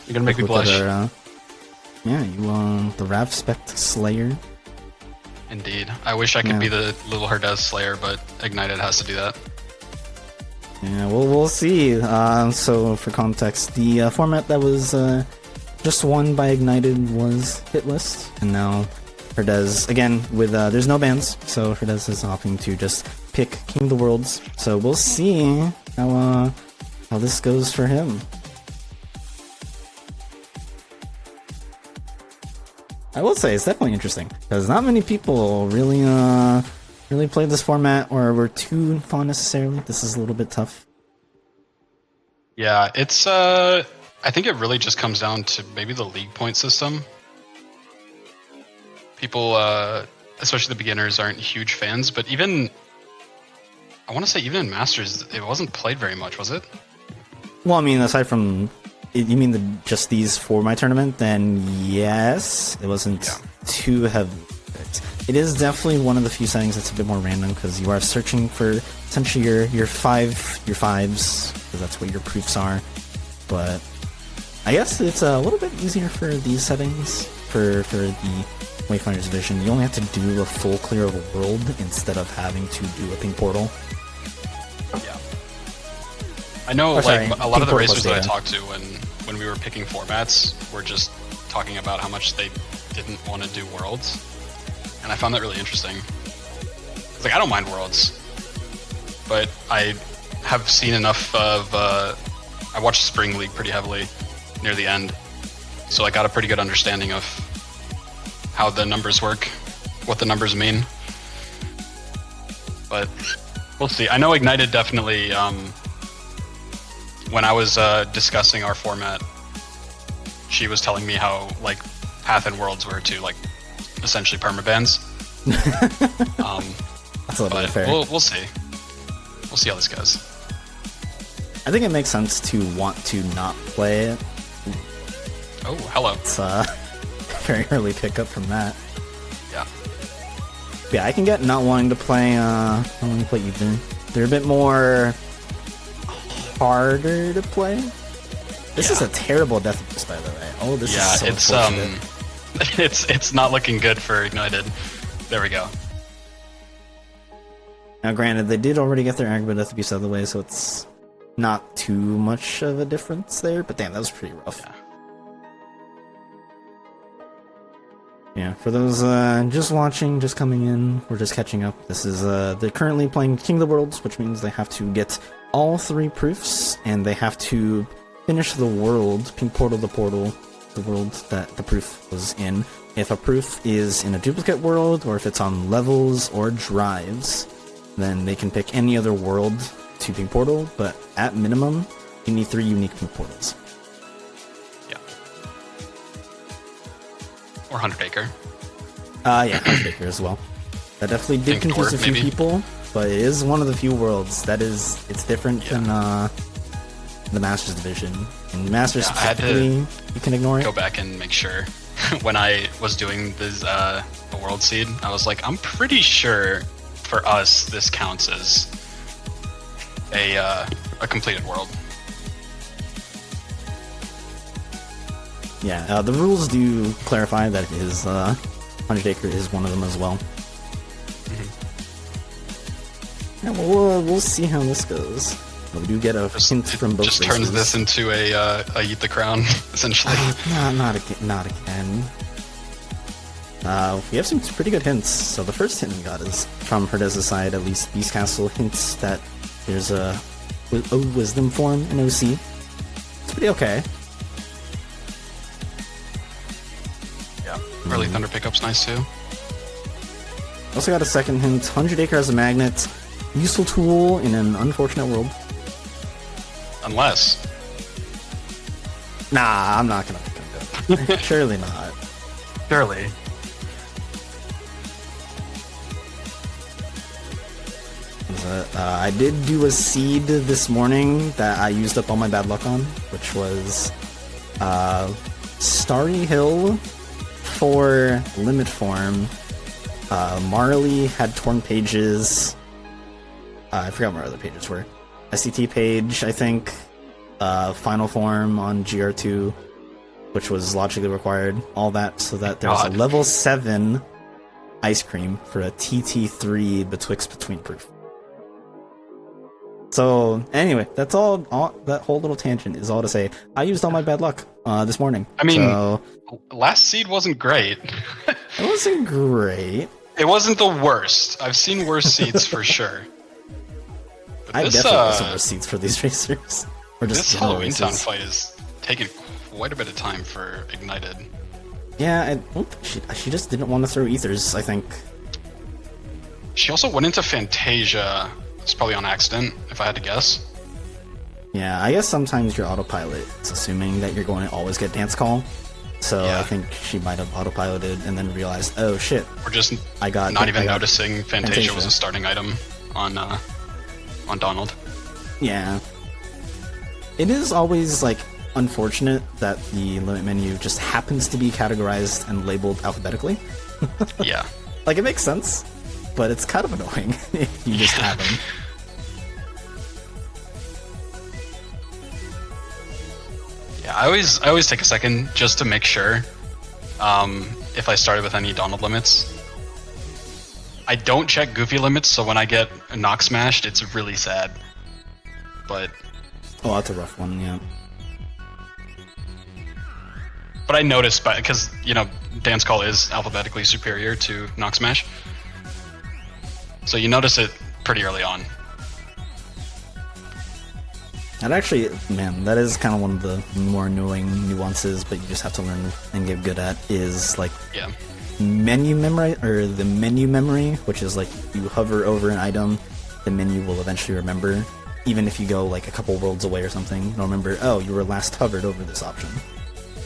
You're gonna make me Look at blush. our, yeah, the Ravspect Slayer. Indeed. I wish I could be the little Herdez Slayer, but Ignited has to do that. Yeah, we'll see. So for context, the format that was just won by Ignited was Hitlist, and now Herdez, again, with there's no bans, so Herdez is opting to just pick King of the Worlds. So we'll see how this goes for him. I will say it's definitely interesting because not many people really played this format or were too fond necessarily. This is a little bit tough. Yeah, it's I think it really just comes down to maybe the league point system. People, especially the beginners, aren't huge fans, but even I want to say even in Masters, it wasn't played very much, was it? Well, I mean, aside from you mean just these for my tournament, then yes, it wasn't too heavy. It is definitely one of the few settings that's a bit more random because you are searching for essentially your fives, because that's what your proofs are. But I guess it's a little bit easier for these settings for the Wayfinder's Vision. You only have to do a full clear of a world instead of having to do a pink portal. Yeah. I know, like, a lot of the racers that I talked to when we were picking formats were just talking about how much they didn't want to do worlds. And I found that really interesting. It's like, I don't mind worlds, but I have seen enough of, I watched Spring League pretty heavily near the end, so I got a pretty good understanding of how the numbers work, what the numbers mean. But we'll see. I know Ignited definitely, when I was discussing our format, she was telling me how, like, Path and Worlds were to, like, essentially permabans. That's a little bit fair. We'll see. We'll see how this goes. I think it makes sense to want to not play it. Oh, hello. It's very early pickup from that. Yeah. Yeah, I can get not wanting to play either. They're a bit more harder to play. This is a terrible death wish, by the way. Oh, this is so unfortunate. It's not looking good for Ignited. There we go. Now, granted, they did already get their Agrabah Death Beast out of the way, so it's not too much of a difference there. But damn, that was pretty rough. Yeah, for those just watching, just coming in, we're just catching up. This is they're currently playing King of the Worlds, which means they have to get all 3 proofs, and they have to finish the world, pink portal, the world that the proof was in. If a proof is in a duplicate world, or if it's on levels or drives, then they can pick any other world to pink portal, but at minimum, you need 3 unique pink portals. Yeah. Or 100 Acre. Yeah, 100 Acre as well. That definitely did confuse a few people, but it is one of the few worlds that is, it's different than the Masters Division. In Masters specifically, you can ignore it. Go back and make sure. When I was doing this, the World Seed, I was like, I'm pretty sure for us this counts as a completed world. Yeah, the rules do clarify that it is 100 Acre is one of them as well. Yeah, we'll see how this goes. We do get a hint from both Just races. turns this into a Eat the Crown, essentially. Not again. We have some pretty good hints. So the first hint we got is from Herdez's side, at least Beast Castle hints that there's a Wisdom form in OC. It's pretty okay. Yeah, early Thunder pickup's nice too. Also got a second hint, 100 Acre as a magnet, useful tool in an unfortunate world. Unless. Nah, I'm not gonna pick him. Surely not. Surely. I did do a seed this morning that I used up all my bad luck on, which was Starry Hill for Limit Form. Marley had Torn Pages. I forgot what my other pages were. SCT page, I think. Final Form on GR2. which was logically required. All that so that there's a God. level 7 ice cream for a TT3 between proof. So anyway, that's all. That whole little tangent is all to say I used all my bad luck this morning. I mean, so, last seed wasn't great. it wasn't great. It wasn't the worst. I've seen worse seeds for sure. But I this, definitely some receipts for these racers. Or just this general Halloween Town races. fight is taking quite a bit of time for Ignited. Yeah, she just didn't want to throw ethers, I think. She also went into Fantasia. It's probably on accident, if I had to guess. Yeah, I guess sometimes your autopilot is assuming that you're going to always get dance call. So Yeah. I think she might have autopiloted and then realized, oh shit, Or just I got not even I got noticing Fantasia was a starting item on Donald. Yeah. It is always, like, unfortunate that the limit menu just happens to be categorized and labeled alphabetically. Yeah. Like, it makes sense, but it's kind of annoying if you just have them. Yeah, I always take a second just to make sure if I started with any Donald limits. I don't check Goofy limits, so when I get knock smashed, it's really sad. But Oh, that's a rough one, yeah. I noticed because Dance Call is alphabetically superior to knock smash, so you notice it pretty early on. That actually, man, that is kind of one of the more annoying nuances, but you just have to learn and get good at, is, like, Yeah. menu memory, or the menu memory, which is like you hover over an item, the menu will eventually remember, even if you go like a couple worlds away or something, it'll remember, oh, you were last hovered over this option.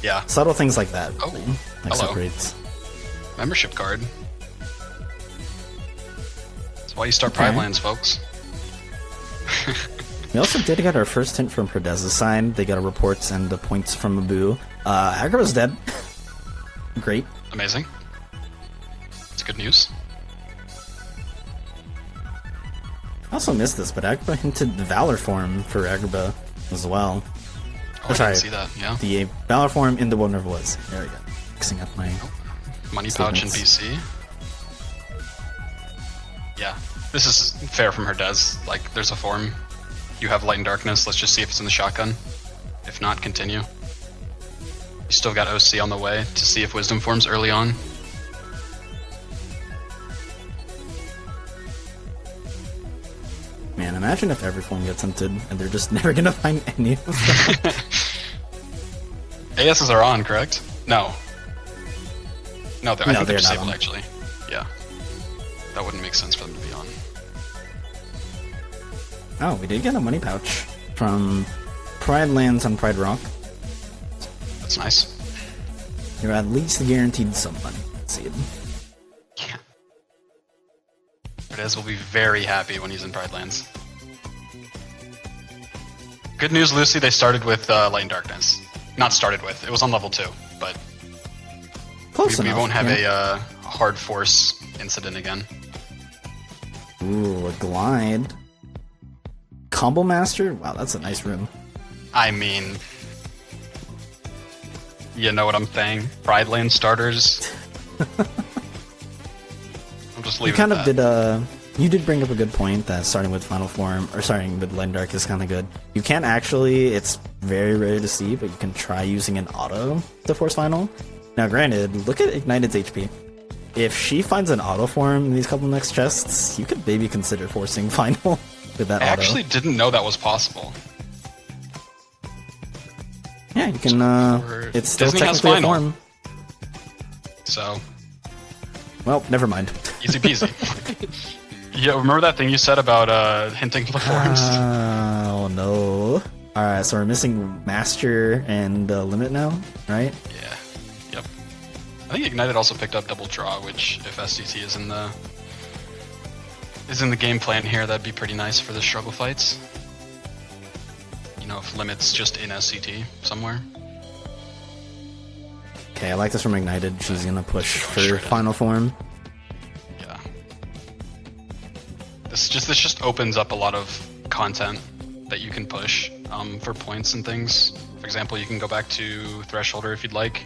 Yeah. Subtle things like that. Oh, Really, like hello. separates. Membership card. That's why you start Okay. Pride Lands, folks. We also did get our first hint from Perdez's side. They got our reports and the points from Abu. Agrava's dead. Great. Amazing. It's good news. I also missed this, but Agrabah hinted the Valor form for Agrabah as well. Oh, I sorry. didn't see that. Yeah. The Valor form in the World Never Was. There we go. Mixing up my... Money pouch and BC. Yeah. This is fair from her Des. Like, there's a form. You have Light and Darkness. Let's just see if it's in the shotgun. If not, continue. You still got OC on the way to see if Wisdom forms early on. Man, imagine if every form gets hinted and they're just never gonna find any of them. ASs are on, correct? No. No, I think they're they're not disabled, on. actually. Yeah. That wouldn't make sense for them to be on. Oh, we did get a money pouch from Pride Lands on Pride Rock. That's nice. You're at least guaranteed some money. Let's see it. Yeah. Reyes will be very happy when he's in Pride Lands. Good news, Lucy, they started with Light and Darkness. Not started with, it was on level 2, but Close we enough. won't have yeah. a hard force incident again. Ooh, a glide. Combo Master? Wow, that's a nice room. I mean, you know what I'm saying? Pride Land starters. I'm just You leaving kind it of at that. did, you did bring up a good point that starting with Final Form, or starting with Light and Dark is kind of good. You can't actually, it's very rare to see, but you can try using an auto to force Final. Now granted, look at Ignited's HP. If she finds an auto form in these couple next chests, you could maybe consider forcing Final with that I auto. actually didn't know that was possible. Yeah, you can, it's still Disney has technically a Final. form. So, Well, never mind. easy peasy. Yeah, remember that thing you said about hinting the forms? Oh no. Alright, so we're missing Master and Limit now, right? Yeah. Yep. I think Ignited also picked up Double Draw, which if SDT is in the game plan here, that'd be pretty nice for the struggle fights. You know, if Limit's just in SCT somewhere. Okay, I like this from Ignited. She's gonna push for Straight in. Final Form. Yeah. This just opens up a lot of content that you can push for points and things For example, you can go back to Thresholder if you'd like.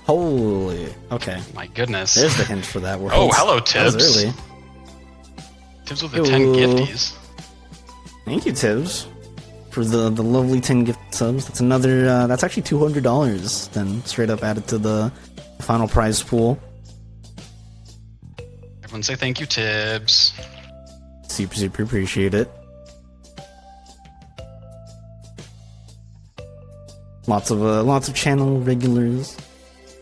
Holy, okay. My goodness. There's the hint for that world. Oh, hello, Tibbs. That was early. Tibbs with the 10 gifties. Thank you, Tibbs, for the lovely 10 gift subs. That's another, that's actually $200 then straight up added to the final prize pool. Everyone say thank you, Tibbs. Super, super appreciate it. Lots of channel regulars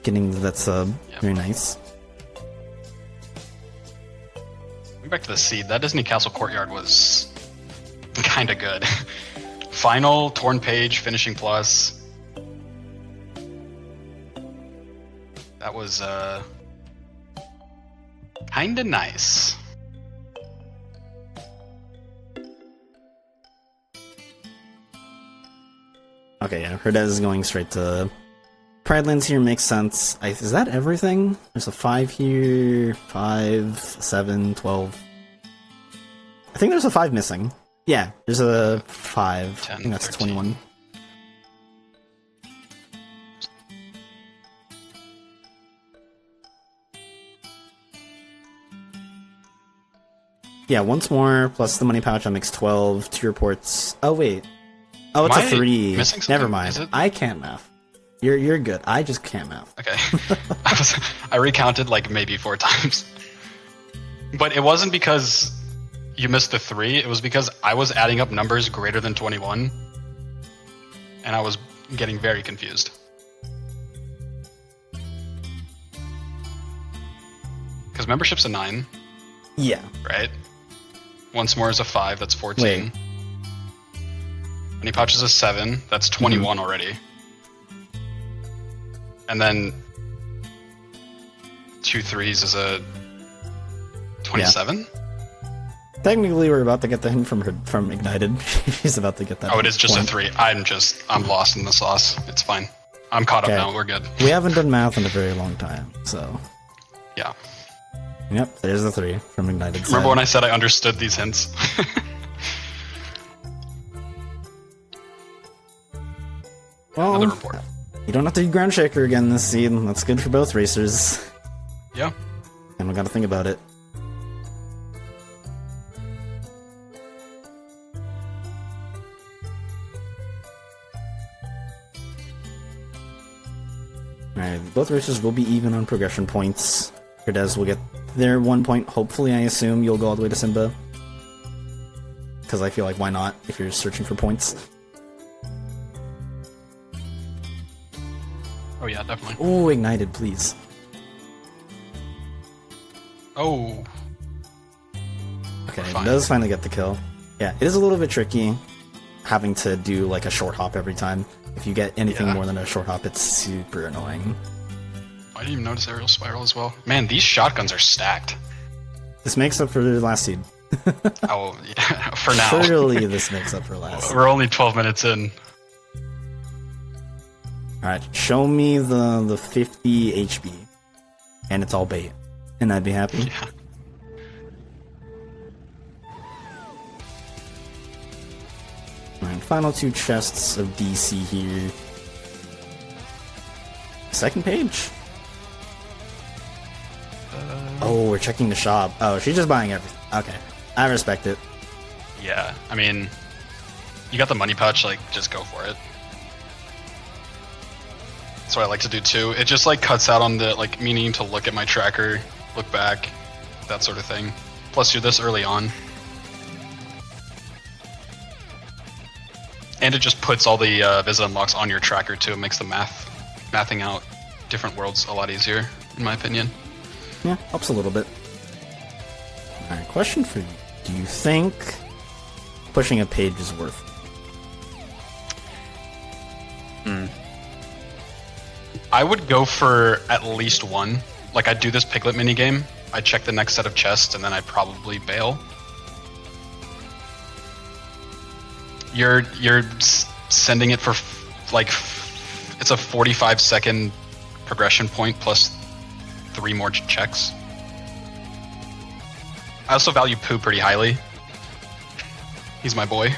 getting that sub. Yep. Very nice. Going back to the seed, that Disney Castle Courtyard was kind of good. Final, Torn Page, Finishing Plus. That was kind of nice. Okay, yeah, Herdez is going straight to Pridelands here, makes sense. Is that everything? There's a 5 here, 5, 7, 12. I think there's a 5 missing. Yeah, there's a 5. 10, I think that's 13. 21. Yeah, once more, plus the money pouch, that makes 12. 2 reports. Oh, wait. Oh, it's a 3. Missing something? Never mind. I can't math. You're good. I just can't math. Okay. I recounted like maybe 4 times. But it wasn't because you missed the 3, it was because I was adding up numbers greater than 21. And I was getting very confused. Because membership's a 9. Yeah. Right? Once more is a 5, that's 14. Wait. Money pouch is a 7, that's 21 already. And then 2 3s is a 27? Yeah. Technically, we're about to get the hint from Ignited. She's about to get that. Oh, it is just a 3. I'm lost in the sauce. It's fine. I'm caught up now. We're good. We haven't done math in a very long time, so. Yeah. Yep, there's the 3 from Ignited. Remember when I said I understood these hints? Well, another report. You don't have to do Ground Shaker again this season. That's good for both racers. Yeah. And we gotta think about it. Alright, both racers will be even on progression points. Herdez will get their 1 point, hopefully, I assume. You'll go all the way to Simba. Because I feel like, why not, if you're searching for points. Oh yeah, definitely. Oh, Ignited, please. Oh. Okay, it does finally get the kill. Yeah, it is a little bit tricky having to do like a short hop every time. If you get anything more than a short hop, it's super annoying. I didn't even notice Aerial Spiral as well. Man, these shotguns are stacked. This makes up for the last seed. Oh, yeah, for now. Surely this makes up for last. We're only 12 minutes in. Alright, show me the 50 HP. And it's all bait. And I'd be happy. Yeah. Alright, final 2 chests of DC here. Second page? Oh, we're checking the shop. Oh, she's just buying everything. Okay, I respect it. Yeah, I mean, you got the money pouch, like, just go for it. That's what I like to do too. It just like cuts out on the like me needing to look at my tracker, look back, that sort of thing. Plus you're this early on. And it just puts all the visit unlocks on your tracker too. It makes the mathing out different worlds a lot easier, in my opinion. Yeah, helps a little bit. Alright, question for you. Do you think pushing a page is worth it? I would go for at least 1. Like, I'd do this Piglet minigame, I'd check the next set of chests, and then I'd probably bail. You're sending it for, like, it's a 45-second progression point plus 3 more checks. I also value Pooh pretty highly. He's my boy.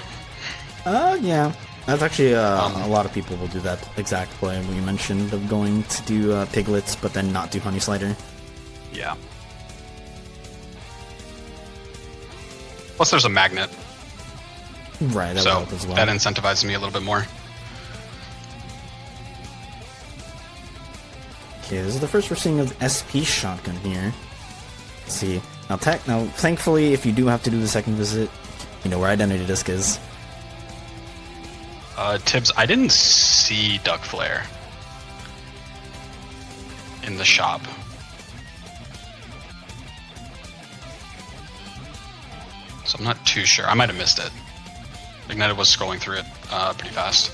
Yeah. That's actually a lot of people will do that exact play we mentioned of going to do piglets, but then not do honey slider. Yeah. Plus, there's a magnet. Right, that would help as well. That incentivizes me a little bit more. Okay, this is the first we're seeing of SP shotgun here. Let's see. Now, thankfully, if you do have to do the second visit, you know where Identity Disc is. Tibbs, I didn't see Duck Flare in the shop. So I'm not too sure. I might have missed it. Ignited was scrolling through it pretty fast.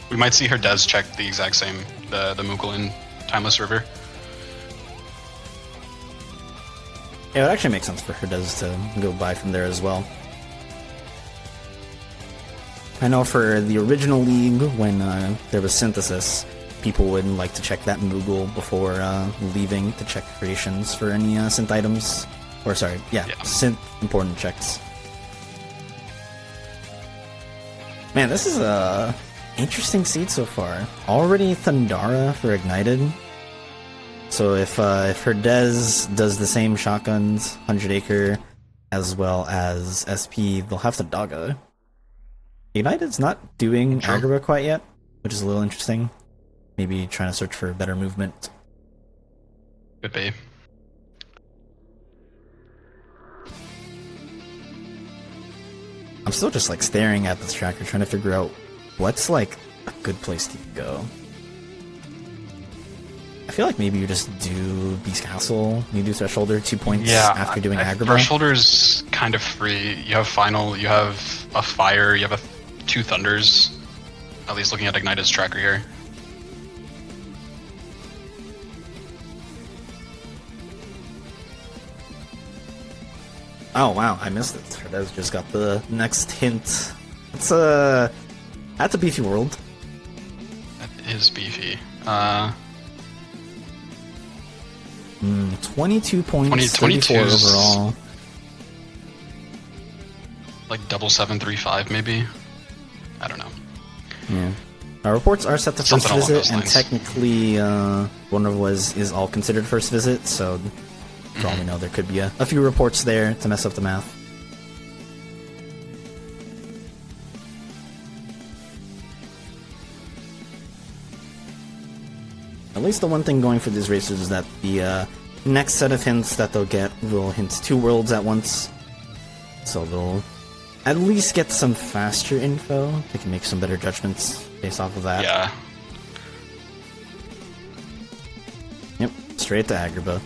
We might see her Des check the exact same, the Moogle in Timeless River. Yeah, it would actually make sense for her Des to go by from there as well. I know for the original League, when there was Synthesis, people would like to check that Moogle before leaving to check creations for any synth items. Or sorry, yeah, synth important checks. Man, this is a interesting seed so far. Already Thundara for Ignited. So if her Des does the same shotguns, 100 Acre, as well as SP, they'll have Thundaga. Ignited's not doing Agrabah quite yet, which is a little interesting. Maybe trying to search for better movement. Could be. I'm still just like staring at this tracker, trying to figure out what's like a good place to go. I feel like maybe you just do Beast Castle, you do Thresholder 2 points after doing Agrabah. Thresholder's kind of free. You have Final, you have a Fire, you have two Thunders. At least looking at Ignited's tracker here. Oh wow, I missed it. That's just got the next hint. That's a beefy world. That is beefy. 22 points, 24 overall. Like double 735 maybe? I don't know. Yeah. Our reports are set to first visit, and technically Vulnerable is all considered first visit, so for all we know there could be a few reports there to mess up the math. At least the one thing going for these races is that the next set of hints that they'll get will hint 2 worlds at once. So they'll at least get some faster info. They can make some better judgments based off of that. Yeah. Yep, straight to Agrabah.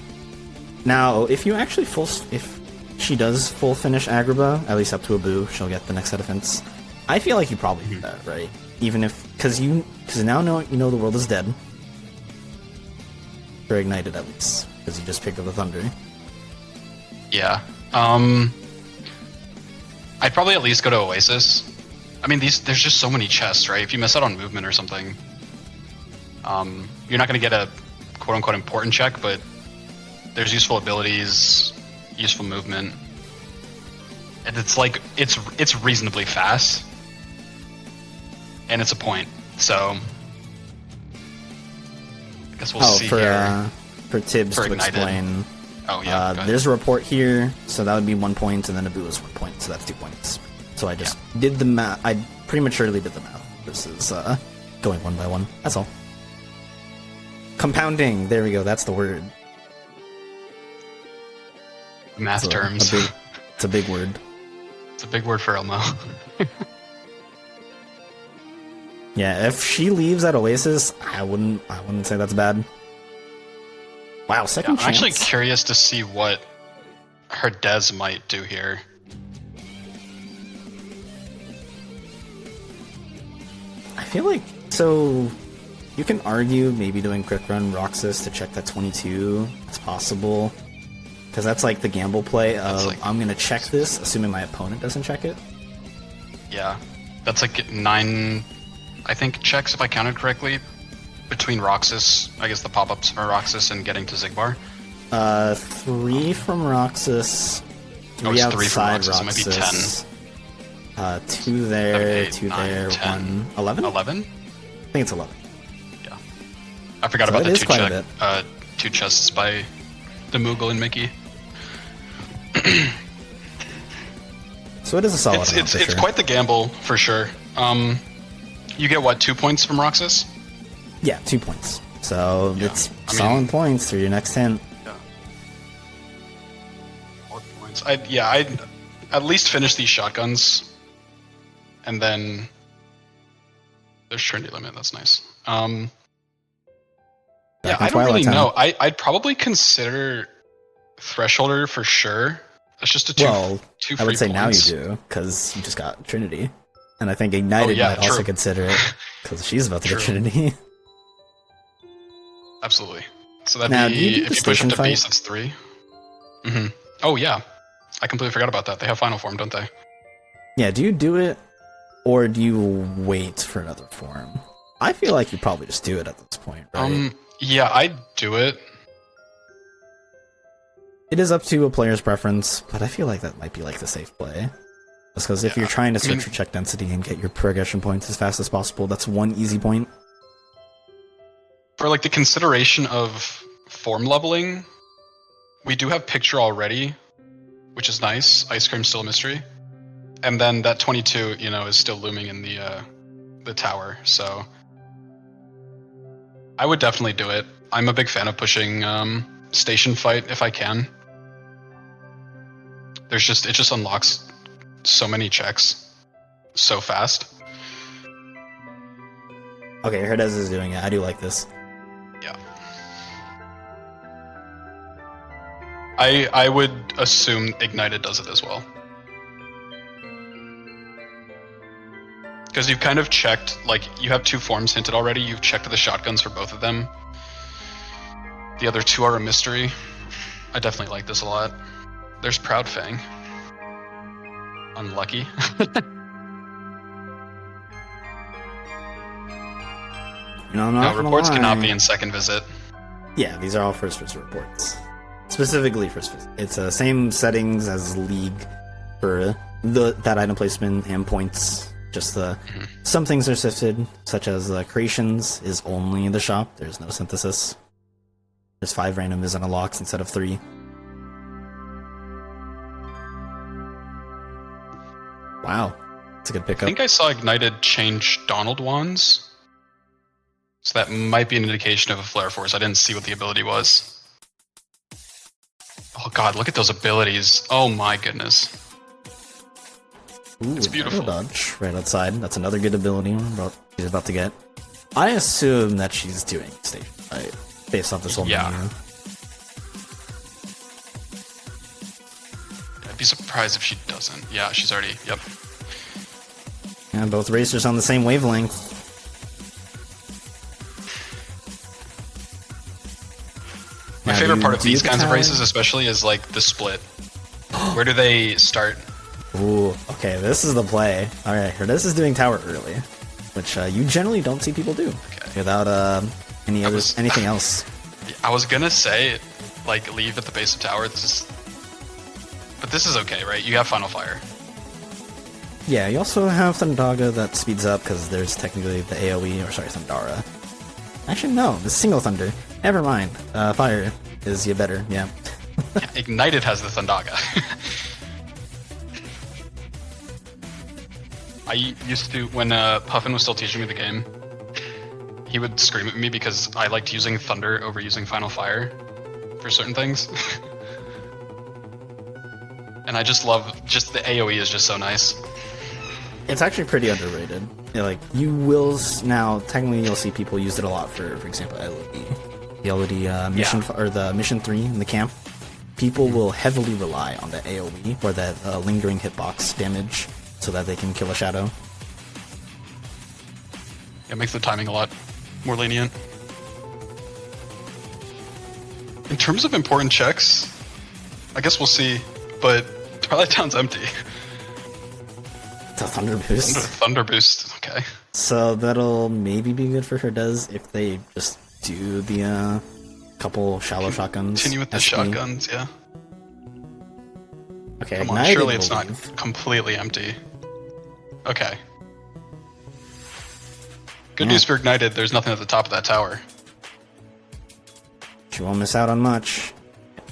Now, if you actually if she does full finish Agrabah, at least up to Abu, she'll get the next set of hints. I feel like you probably do that, right? Even if, because now you know the world is dead. For Ignited, at least, because you just picked up the Thunder. Yeah. I'd probably at least go to Oasis. I mean, there's just so many chests, right? If you miss out on movement or something, you're not going to get a quote-unquote important check, but there's useful abilities, useful movement, and it's like it's reasonably fast, and it's a point. So I guess we'll see here. For Tibbs to explain. Oh yeah. There's a report here, so that would be 1 point, and then Abu is 1 point, so that's 2 points. So I just did the math. I prematurely did the math. This is going one by one. That's all. Compounding. There we go. That's the word. Math terms. It's a big word. It's a big word for Elmo. Yeah, if she leaves at Oasis, I wouldn't say that's bad. Wow, second chance. I'm actually curious to see what her Des might do here. I feel like, so you can argue maybe doing quick run Roxas to check that 22. It's possible. Because that's like the gamble play of, like, I'm going to check this, assuming my opponent doesn't check it. Yeah. That's like 9, I think, checks, if I counted correctly, between Roxas, I guess the pop-ups for Roxas, and getting to Xigbar. 3 from Roxas, 3 outside Roxas. It might be 10. 2 there, 7, 8, 2 9, there, 10. 1, 11? 11? I think it's 11. Yeah. I forgot So about it the is quite a bit. two chests by the Moogle and Mickey. So it is a solid amount, for It's sure. quite the gamble, for sure. You get, what, 2 points from Roxas? Yeah, 2 points. So Yeah. it's I mean- solid points through your next hint. Yeah. 4 points. I'd at least finish these shotguns. And then... There's Trinity Limit, that's nice. Back Yeah, in I don't Twilight really Town. know. I'd probably consider Thresholder for sure. That's just a two Well, free I would say now you points. do, because you just got Trinity. And I think Ignited yeah, might also true. consider it, because she's about to get True. Trinity. Absolutely. So that'd Now, do you be, do the if you push up station to fight? beast, that's 3. Mm-hmm. Oh yeah. I completely forgot about that. They have final form, don't they? Yeah, do you do it, or do you wait for another form? I feel like you probably just do it at this point, right? Yeah, I'd do it. It is up to a player's preference, but I feel like that might be like the safe play. Just because if Yeah, you're trying to I mean- search for check density and get your progression points as fast as possible, that's one easy point. For like the consideration of form leveling, we do have picture already, which is nice. Ice cream's still a mystery. And then that 22, is still looming in the tower, so I would definitely do it. I'm a big fan of pushing station fight if I can. It just unlocks so many checks so fast. Okay, Herdez is doing it. I do like this. Yeah. I would assume Ignited does it as well. Because you've kind of checked, like, you have 2 forms hinted already. You've checked the shotguns for both of them. The other 2 are a mystery. I definitely like this a lot. There's Proud Fang. Unlucky. I'm not No, gonna reports cannot lie. be in second visit. Yeah, these are all first visit reports. Specifically first visit. It's the same settings as League for that item placement and points. Just some things are sifted, such as creations is only in the shop. There's no synthesis. There's 5 random Visit unlocks instead of 3. Wow, it's a good I pickup. think I saw Ignited change Donald wands. So that might be an indication of a Flare Force. I didn't see what the ability was. Oh god, look at those abilities. Oh my goodness. Ooh, it's beautiful. Dodge right outside. That's another good ability she's about to get. I assume that she's doing station fight based off this whole Yeah. menu. I'd be surprised if she doesn't. Yeah, she's already. Yep. And both racers on the same wavelength. My Now, favorite do part of you these do the kinds of tag? races, especially, is like the split. Where do they start? Ooh, okay, this is the play. Alright, this is doing tower early, which you generally don't see people do without anything else. I was gonna say, like, leave at the base of tower. But this is okay, right? You have Final Fire. Yeah, you also have Thundaga that speeds up because there's technically the AoE, or sorry, Thundara. Actually, no, the single Thunder. Never mind. Fire is you better, yeah. Yeah, Ignited has the Thundaga. I used to, when Puffin was still teaching me the game, he would scream at me because I liked using Thunder over using Final Fire for certain things. And I just love, the AoE is just so nice. It's actually pretty underrated. Yeah, like, you will now, technically you'll see people use it a lot for example, LOD. The LOD mission, or the mission 3 in the camp. People will heavily rely on the AoE, or that lingering hitbox damage, so that they can kill a shadow. It makes the timing a lot more lenient. In terms of important checks, I guess we'll see, but Twilight Town's empty. It's a Thunder Boost. Thunder Boost, okay. So that'll maybe be good for Herdez if they just do the couple shallow shotguns. Continue with the SP. shotguns, yeah. Okay, Come on, Ignited surely will it's not leave. completely empty. Okay. Good news for Ignited, there's nothing at the top of that tower. She won't miss out on much.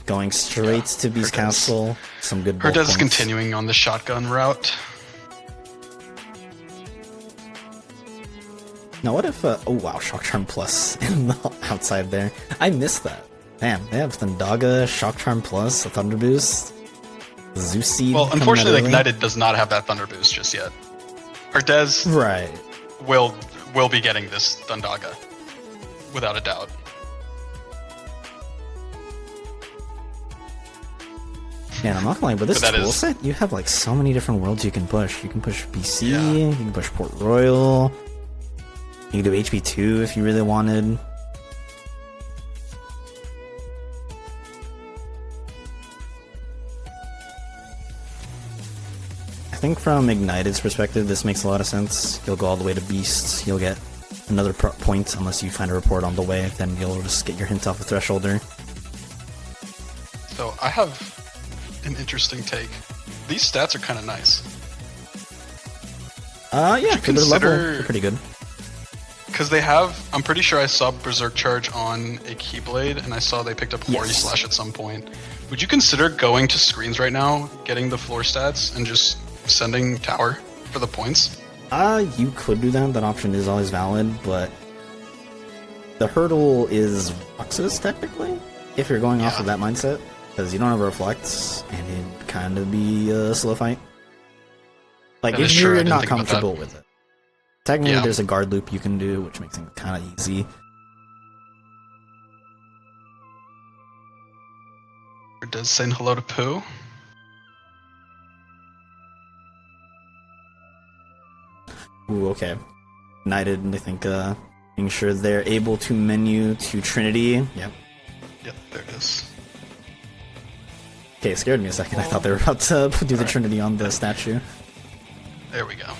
Going straight to Beast Castle. Some good Her bulk is points. continuing on the shotgun route. Now what if, oh wow, Shock Charm Plus in the outside there. I missed that. Damn, they have Thundaga, Shock Charm Plus, a Thunder Boost, Zeus Seed. Well, unfortunately, early. Ignited does not have that Thunder Boost just yet. Herdez Right. will be getting this Thundaga, without a doubt. Man, I'm not gonna lie, but this But that tool is- set, you have like so many different worlds you can push. You can push BC, Yeah. you can push Port Royal, you can do HP2 if you really wanted. I think from Ignited's perspective, this makes a lot of sense. You'll go all the way to Beast, you'll get another point unless you find a report on the way, then you'll just get your hint off the Thresholder. So I have an interesting take. These stats are kind of nice. Yeah, for their level, consider- they're pretty good. Because they have, I'm pretty sure I saw Berserk Charge on a Keyblade, and I saw they picked up Hori Yes. Slash at some point. Would you consider going to screens right now, getting the floor stats, and just sending Tower for the points? You could do that. That option is always valid, but the hurdle is Roxas, technically, if you're going off of that mindset, because you don't have Reflects, and it'd kind of be a slow fight. Like, That if is true, I you're didn't not think about that. comfortable with it. Technically, Yeah. there's a guard loop you can do, which makes it kind of easy. Or does saying hello to Pooh? Ooh, okay. Knighted, I think, making sure they're able to menu to Trinity. Yep. Yep, there it is. Okay, it scared me a second. I thought they were about to do the Trinity on the statue. There we go.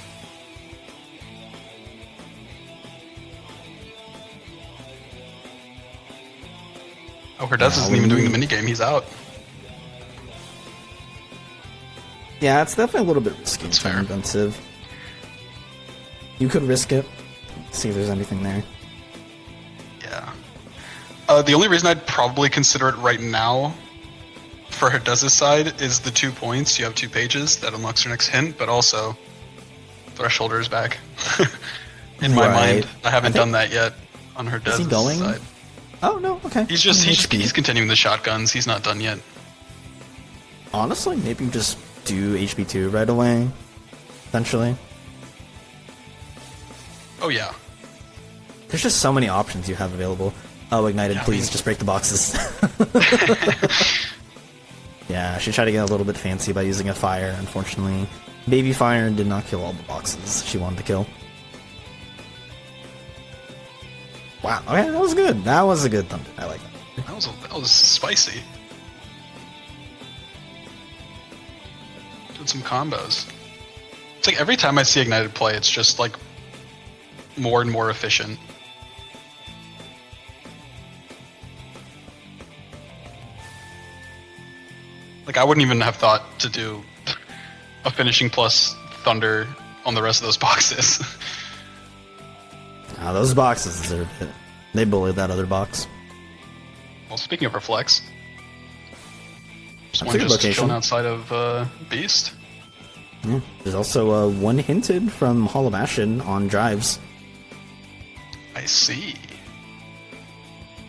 Oh, Herdez isn't even doing the minigame, he's out. Yeah, it's definitely a little bit risky. That's It's very fair. expensive. You could risk it. See if there's anything there. Yeah. The only reason I'd probably consider it right now for Herdez's side is the 2 points. You have 2 pages, that unlocks your next hint, but also Thresholder is back. In my Right. mind, I haven't I think- done that yet on Herdez's going? side. Oh no, okay. He's just he's HP. continuing the shotguns. He's not done yet. Honestly, maybe just do HP2 right away. Essentially, Oh yeah. there's just so many options you have available. Oh, Ignited, Yeah, I please mean- just break the boxes. Yeah, she tried to get a little bit fancy by using a fire. Unfortunately, Baby Fire did not kill all the boxes she wanted to kill. Wow, okay, that was good. That was a good thunder. I like that. That was spicy. Did some combos. It's like every time I see Ignited play, it's just like more and more efficient. Like I wouldn't even have thought to do a finishing plus Thunder on the rest of those boxes. Those boxes deserve it. They bullied that other box. Well, speaking of Reflex, there's That's one a good just location. chilling outside of Beast. Yeah. There's also one hinted from Hall of Ashen on drives. I see.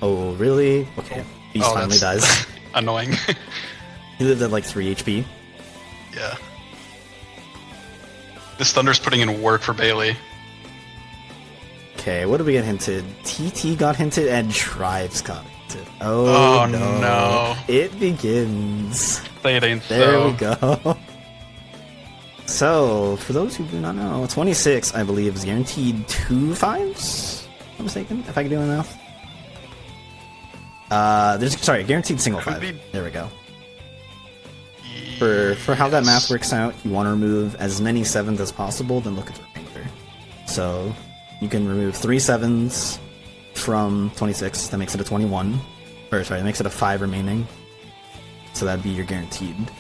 Oh, really? Okay. Beast Oh, finally that's- dies. Annoying. He lived at like 3 HP. Yeah. This Thunder's putting in work for Bailey. Okay, what did we get hinted? TT got hinted and Drives got hinted. Oh, Oh, no. no. It begins. Say it ain't There so. we go. So, for those who do not know, 26, I believe, is guaranteed 2 5s? If I'm mistaken, if I can do the math. Sorry, guaranteed single Could 5. be- There we go. For how that math works out, you want to remove as many 7s as possible, then look at the remainder. So, you can remove 3 7s from 26, that makes it a 21. Or, sorry, that makes it a 5 remaining. So that'd be your guaranteed,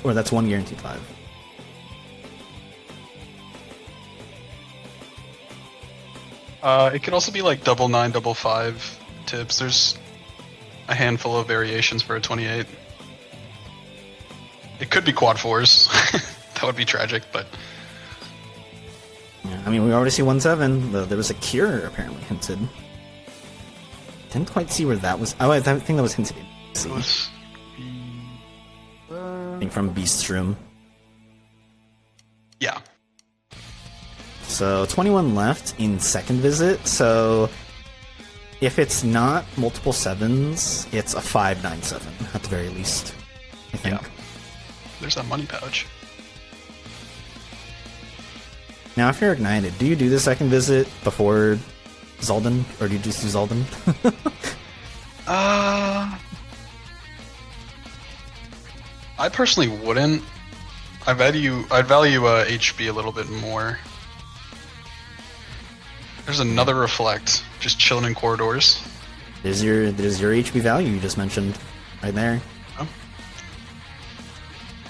or that's one guaranteed 5. It could also be like 99, 55 tips. There's a handful of variations for a 28. It could be quad 4s. That would be tragic, but... Yeah, I mean, we already see 1-7, though there was a cure apparently hinted. Didn't quite see where that was. Oh, I think that was hinted. It was... I think from Beast's room. Yeah. So 21 left in second visit. So if it's not multiple 7s, it's a 5-9-7 at the very least, I think. Yeah. There's that money pouch. Now, if you're ignited, do you do the second visit before Zaldin, or do you just do Zaldin? I personally wouldn't. I'd value HP a little bit more. There's another reflect, just chilling in corridors. There's your HP value you just mentioned, right there. Oh.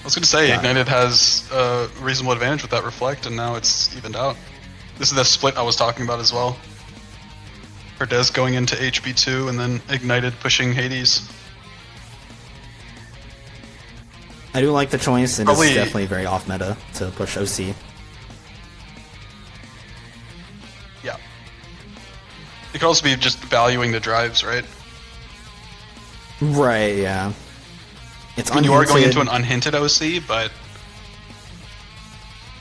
I was gonna say, Ignited has a reasonable advantage with that reflect, and now it's evened out. This is the split I was talking about as well. Herdez going into HB2 and then Ignited pushing Hades. I do like the choice, and Probably, it's definitely very off meta to push OC. Yeah. It could also be just valuing the drives, right? Right, yeah. It's when you are going into an unhinted OC, but...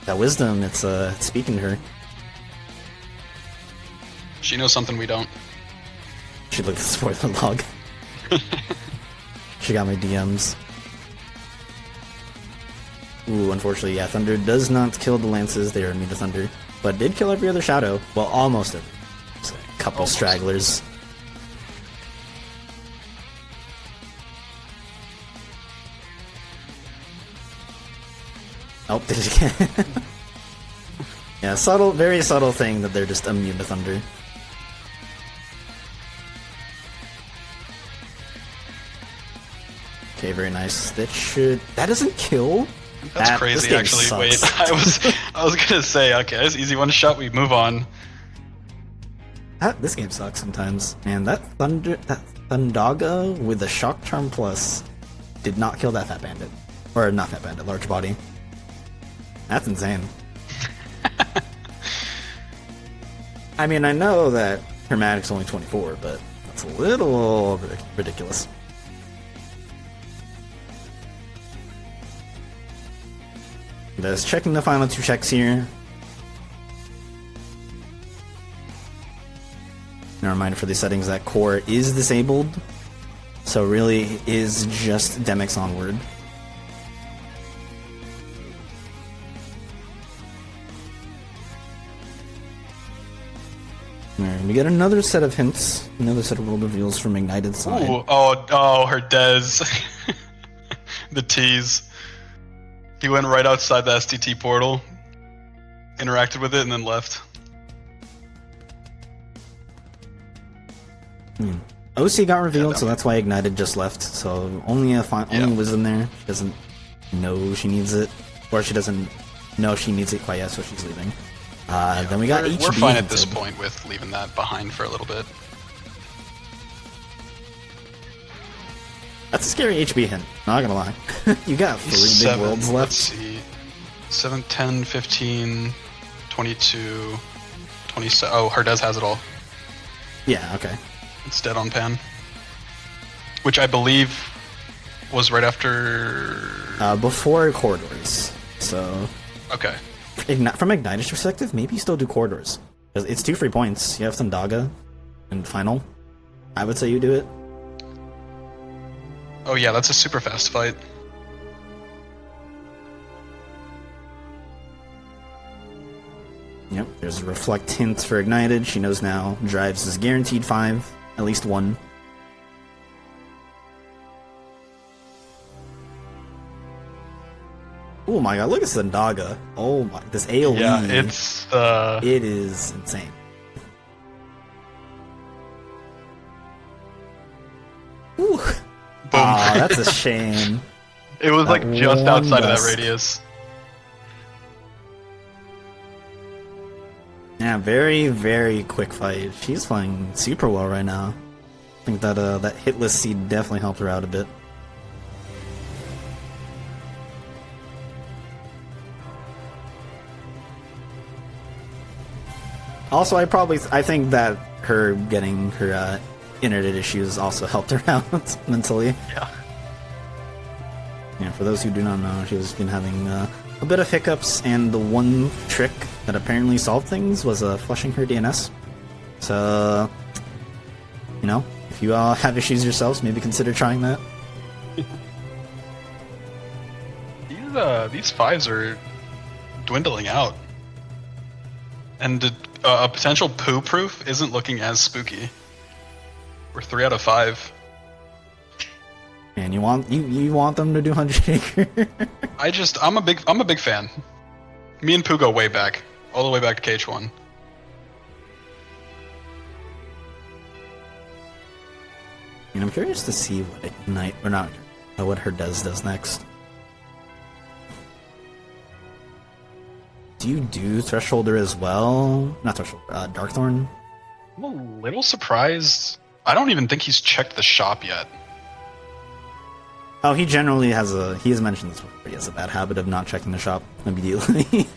That wisdom, it's speaking to her. She knows something we don't. She looked at the spoiler log. She got my DMs. Ooh, unfortunately, yeah, Thunder does not kill the Lances, they are immune to Thunder. But did kill every other Shadow. Well, almost every. Just a couple stragglers. Oh, did it again? Yeah, subtle, very subtle thing that they're just immune to Thunder. Okay, very nice. That doesn't kill? That's crazy, actually. Sucks. Wait, I was gonna say, okay, it's easy one shot, we move on. This game sucks sometimes. Man, that Thundaga with the Shock Charm Plus did not kill that Fat Bandit. Or not Fat Bandit, Large Body. That's insane. I mean, I know that Hermetic's only 24, but that's a little ridiculous. Just checking the final two checks here. And a reminder for these settings that core is disabled, so really is just Demyx onward. Alright, we get another set of hints, another set of world reveals from Ignited side. Ooh, oh, Herdez. The tease. He went right outside the STT portal, interacted with it, and then left. OC got revealed, so that's why Ignited just left. So only only Wisdom there. She doesn't know she needs it, or she doesn't know she needs it quite yet, so she's leaving. Then we got HB. We're fine at this point with leaving that behind for a little bit. That's a scary HB hint, not gonna lie. You got 3 big worlds left. Let's see. 7, 10, 15, 22, 27. Oh, Herdez has it all. Yeah, okay. It's dead on pan. Which I believe was right after... before Corridors, so... Okay. From Ignite's perspective, maybe you still do Corridors. Because it's 2 free points. You have Thundaga and Final. I would say you do it. Oh yeah, that's a super fast fight. Yep, there's a Reflect hint for Ignited. She knows now Drives is guaranteed 5, at least 1. Oh my god, look at Thundaga. Oh my, this AoE. Yeah, it's It is insane. Ooh. Boom. Aw, that's a shame. It was like just outside of that dust. radius. Yeah, very, very quick fight. She's playing super well right now. I think that that hitless seed definitely helped her out a bit. Also, I think that her getting her internet issues also helped her out mentally. Yeah. Yeah, for those who do not know, she's been having a bit of hiccups, and the one trick that apparently solved things was flushing her DNS. So, you know, if you have issues yourselves, maybe consider trying that. These fives are dwindling out. And a potential poo proof isn't looking as spooky. We're 3 out of 5. And you want them to do 100 acre? I'm a big fan. Me and Pooh go way back, all the way back to KH1. And I'm curious to see what Ignite or not, what her does next. Do you do Thresholder as well? Not Thresholder, Darkthorn? I'm a little surprised. I don't even think he's checked the shop yet. Oh, he generally has he has mentioned this before. He has a bad habit of not checking the shop immediately.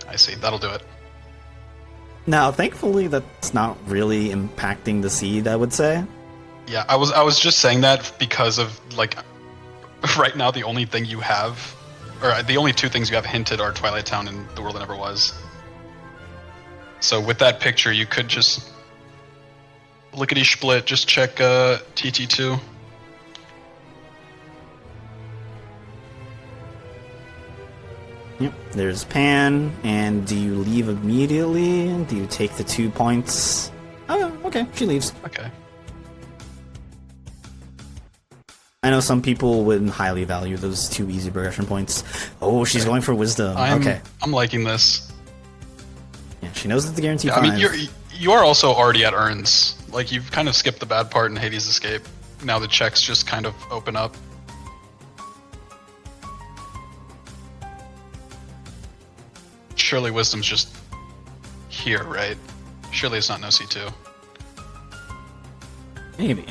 I see, that'll do it. Now, thankfully, that's not really impacting the seed, I would say. Yeah, I was just saying that because of, like, right now the only thing you have, or the only two things you have hinted are Twilight Town and The World That Never Was. So with that picture, you could just lickety split, just check TT2. Yep, there's Pan, and do you leave immediately? Do you take the 2 points? Oh, okay, she leaves. Okay. I know some people would highly value those 2 easy progression points. Oh, she's going for Wisdom. Okay. I'm liking this. Yeah, she knows it's the guarantee. Yeah, I mean, you are also already at Urns. Like, you've kind of skipped the bad part in Hades Escape. Now the checks just kind of open up. Surely Wisdom's just here, right? Surely it's not no C2. Maybe.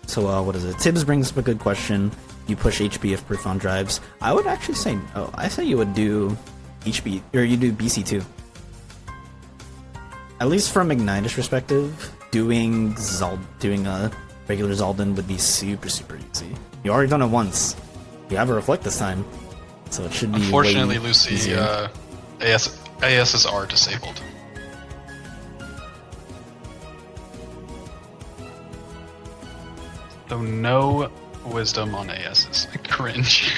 So, what is it? Tibbs brings up a good question. You push HB if Python drives. I would actually say no. I say you would do HB, or you do BC2. At least from Ignite's perspective, doing a regular Zaldin would be super, super easy. You already done it once. You have a Reflect this time, so it should be Unfortunately, way Lucy, easier. ASSR disabled. So no Wisdom on ASs. Cringe.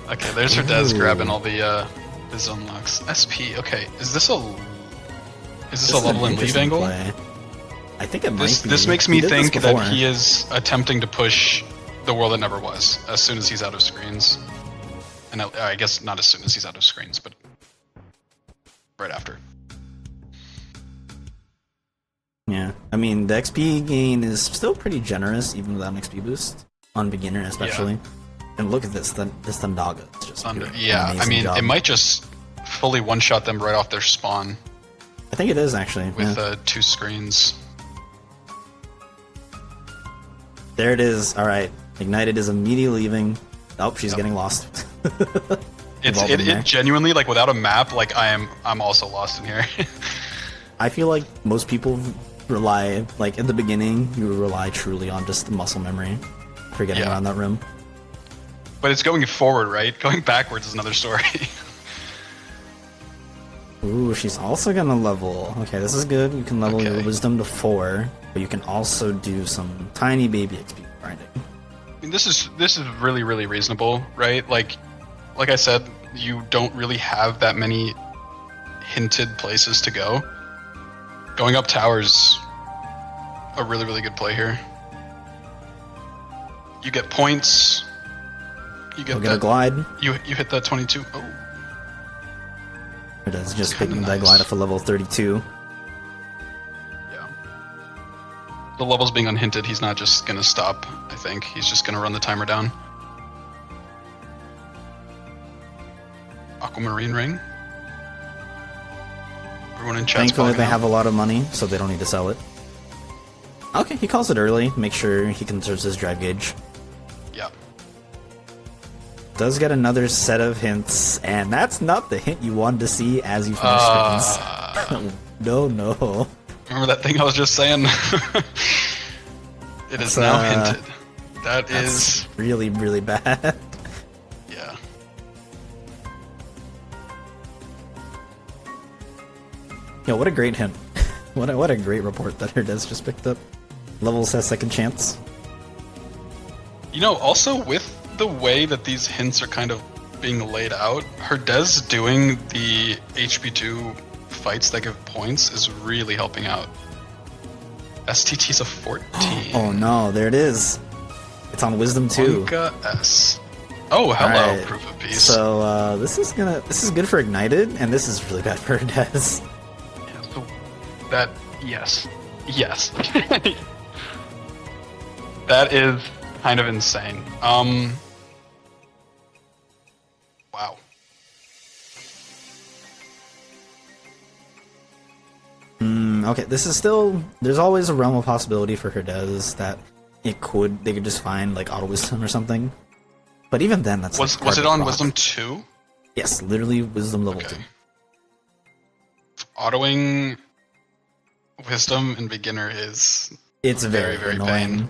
Okay, there's her Des grabbing all the zone locks. SP. Okay, is this a level and leave angle? Play. I think it might be. This makes me think that before. he is attempting to push The World That Never Was as soon as he's out of screens. And I guess not as soon as he's out of screens, but right after. Yeah, I mean, the XP gain is still pretty generous, even without an XP boost, on beginner especially. Yeah. And look at this Thundaga. It's just yeah, I mean, it might just fully one-shot them right off their spawn. I think it is, actually. With 2 screens. There it is. Alright, Ignited is immediately leaving. Oh, she's getting lost. it genuinely, like, without a map, like, I'm also lost in here. I feel like most people rely, like, in the beginning, you rely truly on just the muscle memory for getting around that room. But it's going forward, right? Going backwards is another story. Ooh, she's also gonna level. Okay, this is good. You can level your Wisdom to 4, but you can also do some tiny baby XP grinding. I mean, this is really, really reasonable, right? Like I said, you don't really have that many hinted places to go. Going up towers, a really, really good play here. You get points. You get a glide. You hit that 22. Oh. It is just picking that glide up for level 32. Yeah. The level's being unhinted. He's not just gonna stop. I think he's just gonna run the timer down. Aquamarine ring. Everyone in chat's Thankfully, bugging they out. have a lot of money, so they don't need to sell it. Okay, he calls it early. Make sure he conserves his drive gauge. Yeah. Does get another set of hints, and that's not the hint you wanted to see as you finish spins. No. Remember that thing I was just saying? It is now hinted. That's really, really bad. Yeah. Yo, what a great hint. What a great report that Herdez just picked up. Levels has second chance. You know, also with the way that these hints are kind of being laid out, Herdez doing the HP2 fights that give points is really helping out. STT's a 14. Oh no, there it is. It's on Wisdom 2. Wonka S. Oh, hello, Right. Proof of Peace. So this is good for Ignited, and this is really bad for Herdez. Yeah, so that, yes. That is kind of insane. Wow. Okay, this is still... There's always a realm of possibility for Herdez that they could just find, like, Auto Wisdom or something. But even then, that's... Was like, it on rock. Wisdom 2? Yes, literally Wisdom level 2. Autoing Wisdom in beginner is... It's very, very annoying.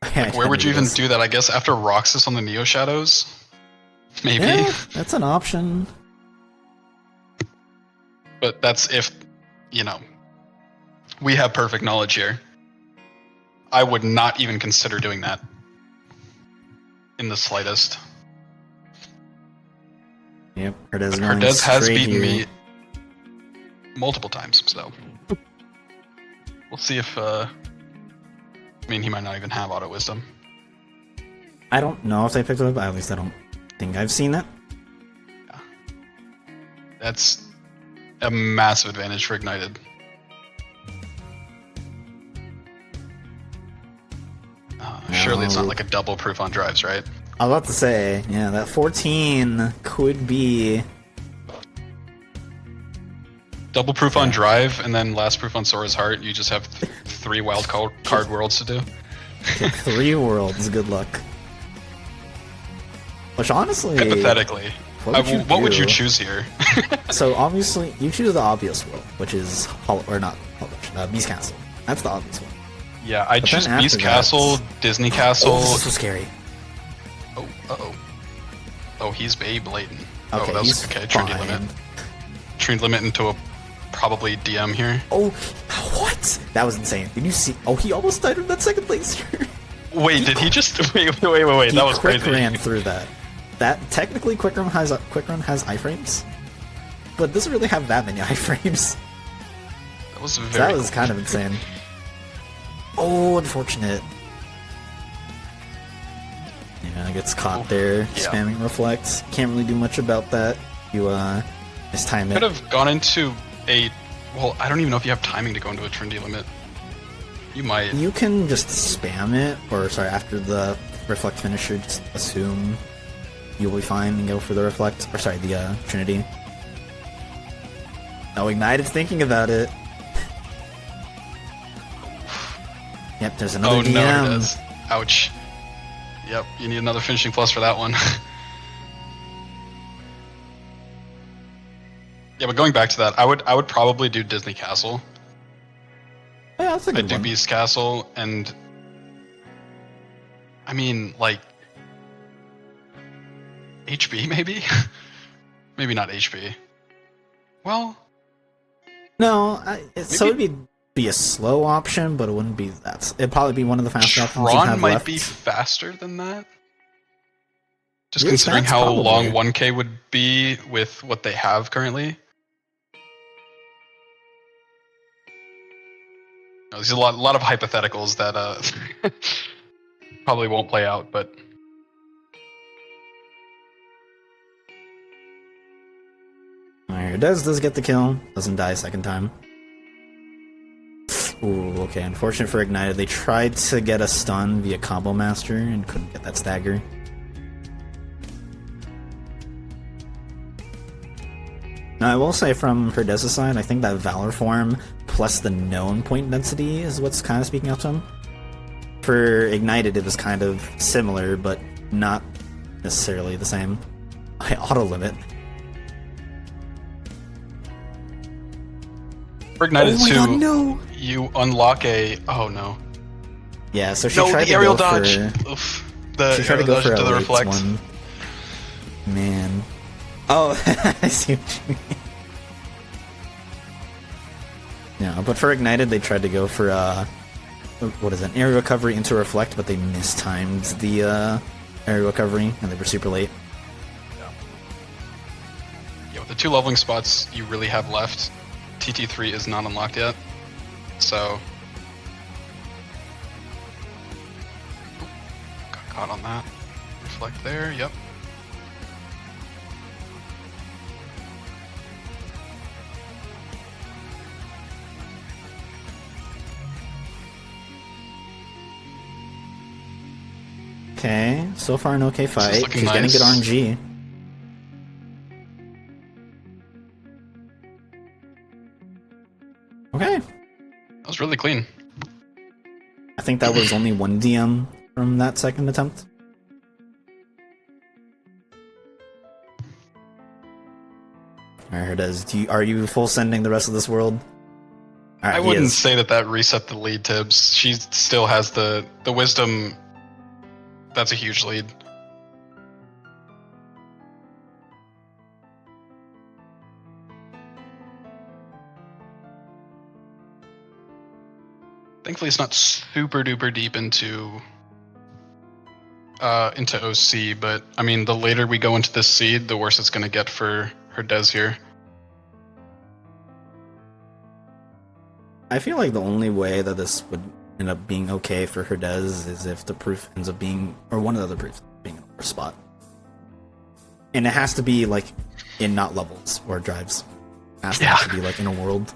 Like, where would you even do that? I guess after Roxas on the Neo Shadows? Maybe. Yeah, that's an option. But that's if, you know, we have perfect knowledge here. I would not even consider doing that. In the slightest. Yep, Herdez Herdez has straight beaten here. me multiple times, so... We'll see if, I mean, he might not even have Auto Wisdom. I don't know if they picked it up, but at least I don't think I've seen it. Yeah. That's a massive advantage for Ignited. Surely it's not like a double proof on drives, right? I was about to say, yeah, that 14 could be... Double proof on drive, and then last proof on Sora's Heart. You just have 3 wild card worlds to do. 3 worlds, good luck. Which honestly... Hypothetically. What would you choose here? So obviously, you choose the obvious world, which is Beast Castle. That's the obvious one. Yeah, I But choose then Beast after Castle, that- Disney Castle. Oh, this is so scary. Oh, uh-oh. Oh, he's Beybladen. Okay, Oh, that was he's okay. Trinity fine. Limit. Trinity Limit into a probably DM here. Oh, what? That was insane. Did you see? Oh, he almost died in that second place. Wait, did he just... Wait, He that was quick crazy. ran through that. That technically Quick Run has iframes, but doesn't really have that many iframes. That was So very that was kind of insane. Oh, unfortunate. Yeah, gets caught there, Yeah. spamming reflects. Can't really do much about that. You mistime Could it. have gone into a... Well, I don't even know if you have timing to go into a Trinity Limit. You might. You can just spam it, or sorry, after the reflect finisher, just assume you'll be fine and go for the reflect, or sorry, the Trinity. Oh, Ignite is thinking about it. Yep, there's another Oh DM. no, it does. Ouch. Yep, you need another finishing plus for that one. Yeah, but going back to that, I would probably do Disney Castle. Yeah, that's a I'd good do one. Beast Castle, and I mean, like HB maybe? Maybe not HB. Well, No, so it'd be a slow option, but it wouldn't be that. It'd probably be one of the faster options you Tron have might left. be faster than that. Just Really considering fast? how Probably. long 1K would be with what they have currently. There's a lot of hypotheticals that probably won't play out, but Alright, does get the kill. Doesn't die a second time. Ooh, okay. Unfortunate for Ignited. They tried to get a stun via Combo Master and couldn't get that stagger. Now, I will say from Herdez's side, I think that Valor form plus the known point density is what's kind of speaking out to him. For Ignited, it was kind of similar, but not necessarily the same. I auto-limit. For Ignited oh my 2, God, no! you unlock a... Oh, no. Yeah, so she No, tried the to aerial go dodge! for... Oof. She tried to go for a the late reflect. one. Man. Oh, I see what you mean. Yeah, but for Ignited, they tried to go for, what is it, aerial recovery into reflect, but they mistimed the, aerial recovery, and they were super late. Yeah, with the 2 leveling spots you really have left, TT3 is not unlocked yet, so... Got caught on that. Reflect there, yep. Okay, so far an okay fight. She's looking getting nice. good RNG. Okay. That was really clean. I think that was only one DM from that second attempt. Alright, here it is. Are you full sending the rest of this world? Alright, I he wouldn't is. say that reset the lead, Tibbs. She still has the wisdom. That's a huge lead. Thankfully, it's not super duper deep into OC, but I mean, the later we go into this seed, the worse it's going to get for Herdez here. I feel like the only way that this would end up being okay for Herdez is if the proof ends up being, or one of the other proofs being in the first spot. And it has to be like in not levels or drives. It has to, have to be like in a world.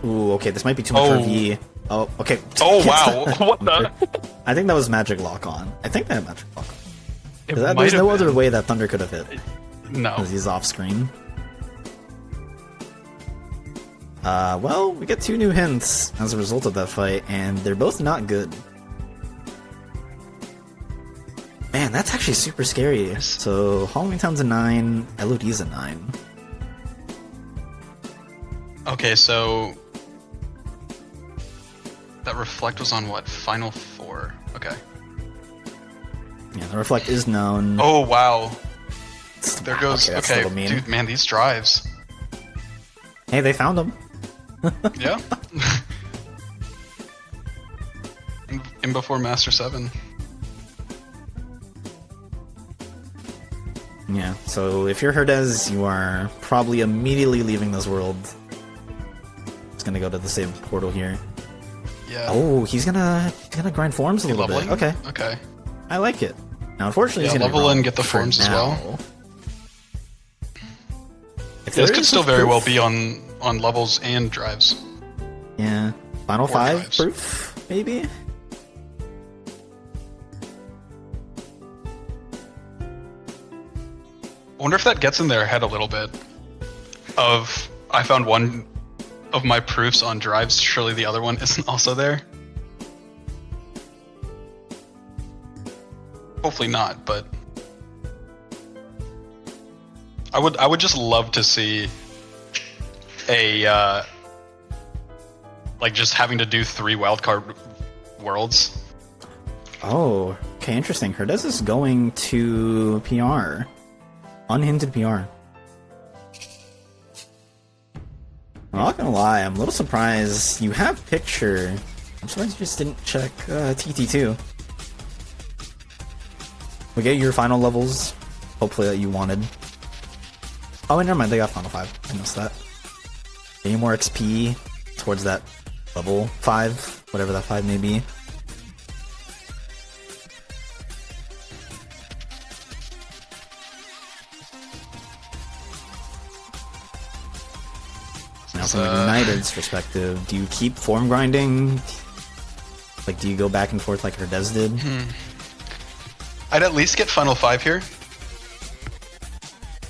Ooh, okay, this might be too much for V. Oh, okay. Oh, wow. What the? I think that was Magic Lock on. I think that had Magic Lock on. It There's might no have other been. way that Thunder could have hit. No. Because he's off screen. Well, we get 2 new hints as a result of that fight, and they're both not good. Man, that's actually super scary. So, Halloween Town's a 9, LOD's a 9. Okay, so that reflect was on what? Final 4. Okay. Yeah, the Reflect is known. Oh wow. There goes. that's Okay, a little mean. dude, man, these drives. Hey, they found him. Yeah. in before Master 7. Yeah, so if you're Herdez, you are probably immediately leaving this world. He's gonna go to the save portal here. Yeah. Oh, he's gonna grind forms a You little bit. leveling? Okay, Okay. I like it. Now, unfortunately, Yeah, he's gonna be level wrong and get the for forms as well. now. If This there could is still a very well proof- be on levels and drives. Yeah, Final Or 5 drives. proof, maybe. I wonder if that gets in their head a little bit. Of I found one of my proofs on drives. Surely the other one isn't also there. Hopefully not, but I would just love to see a like just having to do 3 wildcard worlds. Oh, okay, interesting. Herdez is going to PR. Unhinted PR. I'm not gonna lie, I'm a little surprised you have picture. I'm surprised you just didn't check TT2. We get your final levels, hopefully that you wanted. Oh, wait, never mind, they got final 5. I missed that. Any more XP towards that level 5, whatever that 5 may be. from United's perspective, do you keep form grinding? Like, do you go back and forth like Herdez did? I'd at least get Final 5 here.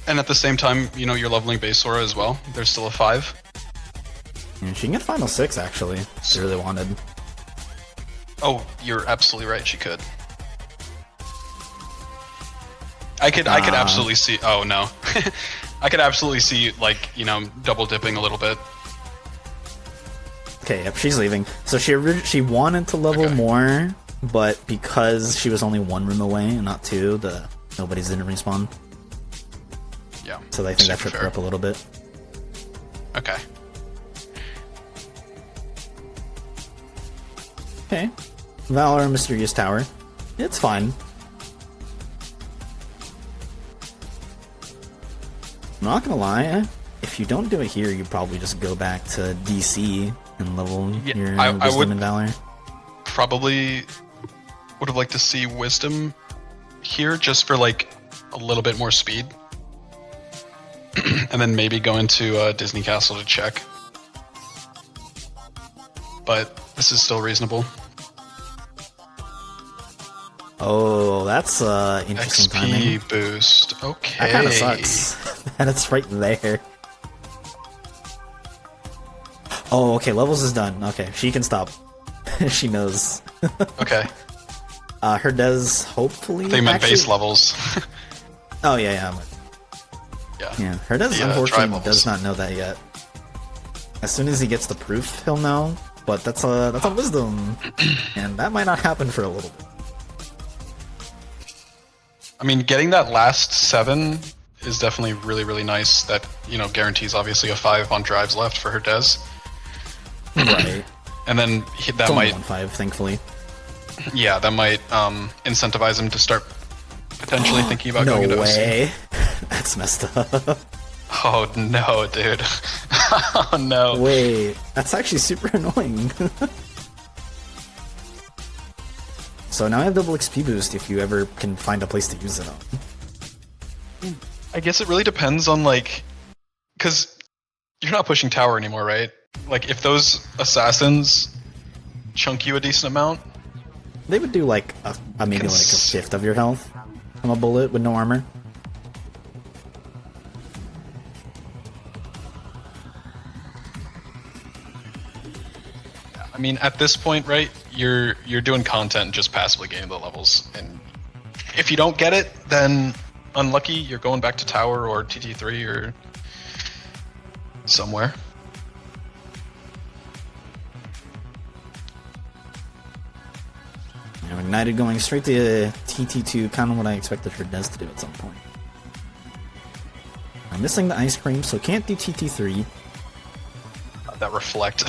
And at the same time, you know, you're leveling base Sora as well. There's still a 5. And she can get Final 6, actually, if she really wanted. Oh, you're absolutely right, she could. I could absolutely see... Oh, no. I could absolutely see, like, you know, double dipping a little bit. Okay, yep, she's leaving. So she wanted to level more, but because she was only 1 room away and not 2, nobody's didn't respawn. Yeah. So I think that tripped her up a little bit. Okay. Okay. Valor, Mysterious Tower. It's fine. I'm not gonna lie, if you don't do it here, you probably just go back to DC and level your Wisdom and Valor. Probably would have liked to see Wisdom here just for like a little bit more speed. And then maybe go into Disney Castle to check. But this is still reasonable. Oh, that's interesting XP timing. boost. Okay. That kind of sucks. And it's right there. Oh, okay. Levels is done. Okay, she can stop. She knows. Okay. Her does hopefully. They meant base levels. Oh yeah. Yeah. Her does unfortunately does not know that yet. As soon as he gets the proof, he'll know. But that's a wisdom, and that might not happen for a little bit. I mean, getting that last 7 is definitely really, really nice. That, you know, guarantees obviously a 5 on drives left for her Dez. Right. And then that only might 1-5, thankfully. Yeah, that might incentivize him to start potentially thinking about no going into way. OC. That's messed up. Oh no, dude. Oh no. Wait, that's actually super annoying. So now I have double XP boost if you ever can find a place to use it on. I guess it really depends on, like, because you're not pushing tower anymore, right? Like, if those assassins chunk you a decent amount, they would do like maybe like a fifth of your health from a bullet with no armor. I mean, at this point, right, you're doing content and just passively gaining the levels, and if you don't get it, then unlucky, you're going back to tower or TT3 or somewhere. Yeah, Ignited going straight to TT2, kind of what I expected her Dez to do at some point. I'm missing the ice cream, so can't do TT3. That reflect.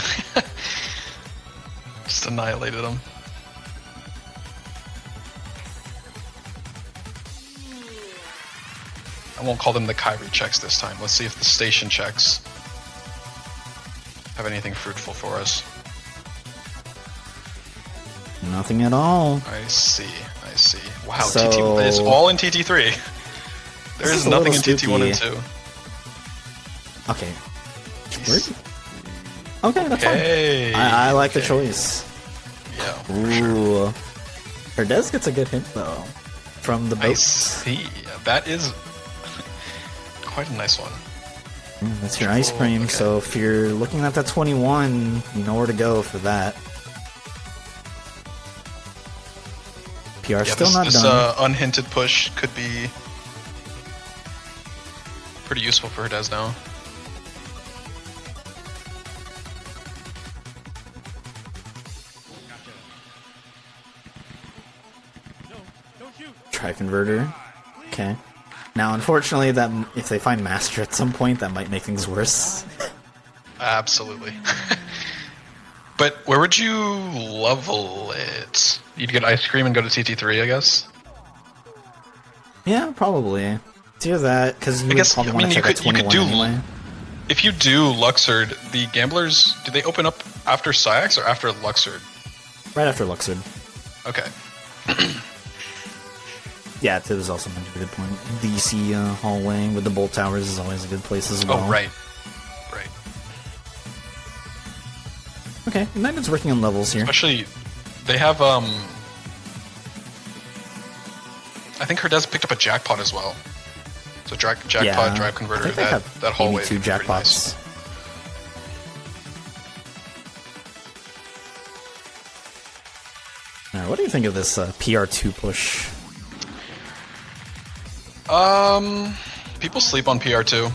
Just annihilated them. I won't call them the Kyrie checks this time. Let's see if the station checks have anything fruitful for us. Nothing at all. I see. Wow, So- TT is all in TT3. There This is is a nothing in little TT1 and spooky. 2. Okay. Okay, that's Hey, fine. I like the choice. Yeah, for sure. Ooh. Her Dez gets a good hint, though. From the I boat. see. That is quite a nice one. That's your ice cream, Okay. so if you're looking at that 21, you know where to go for that. PR Yeah, still not this done. unhinted push could be pretty useful for Herdez now. Tri-converter. Okay. Now, unfortunately, that if they find Master at some point, that might make things worse. Absolutely. But where would you level it? You'd get ice cream and go to TT3, I guess? Yeah, probably. It's either that, because you I guess, would probably I want mean, to you check at could 21 do anyway. If you do Luxord, the gamblers, do they open up after Syax or after Luxord? Right after Luxord. Okay. Yeah, it was also a good point. DC hallway with the bolt towers is always a good place as well. Oh, right. Right. Okay, United's working on levels here. Especially, they have, I think Herdez picked up a jackpot as well. So jackpot, drive converter, that hallway. Maybe 2 jackpots. Nice. Alright, what do you think of this PR2 push? People sleep on PR2.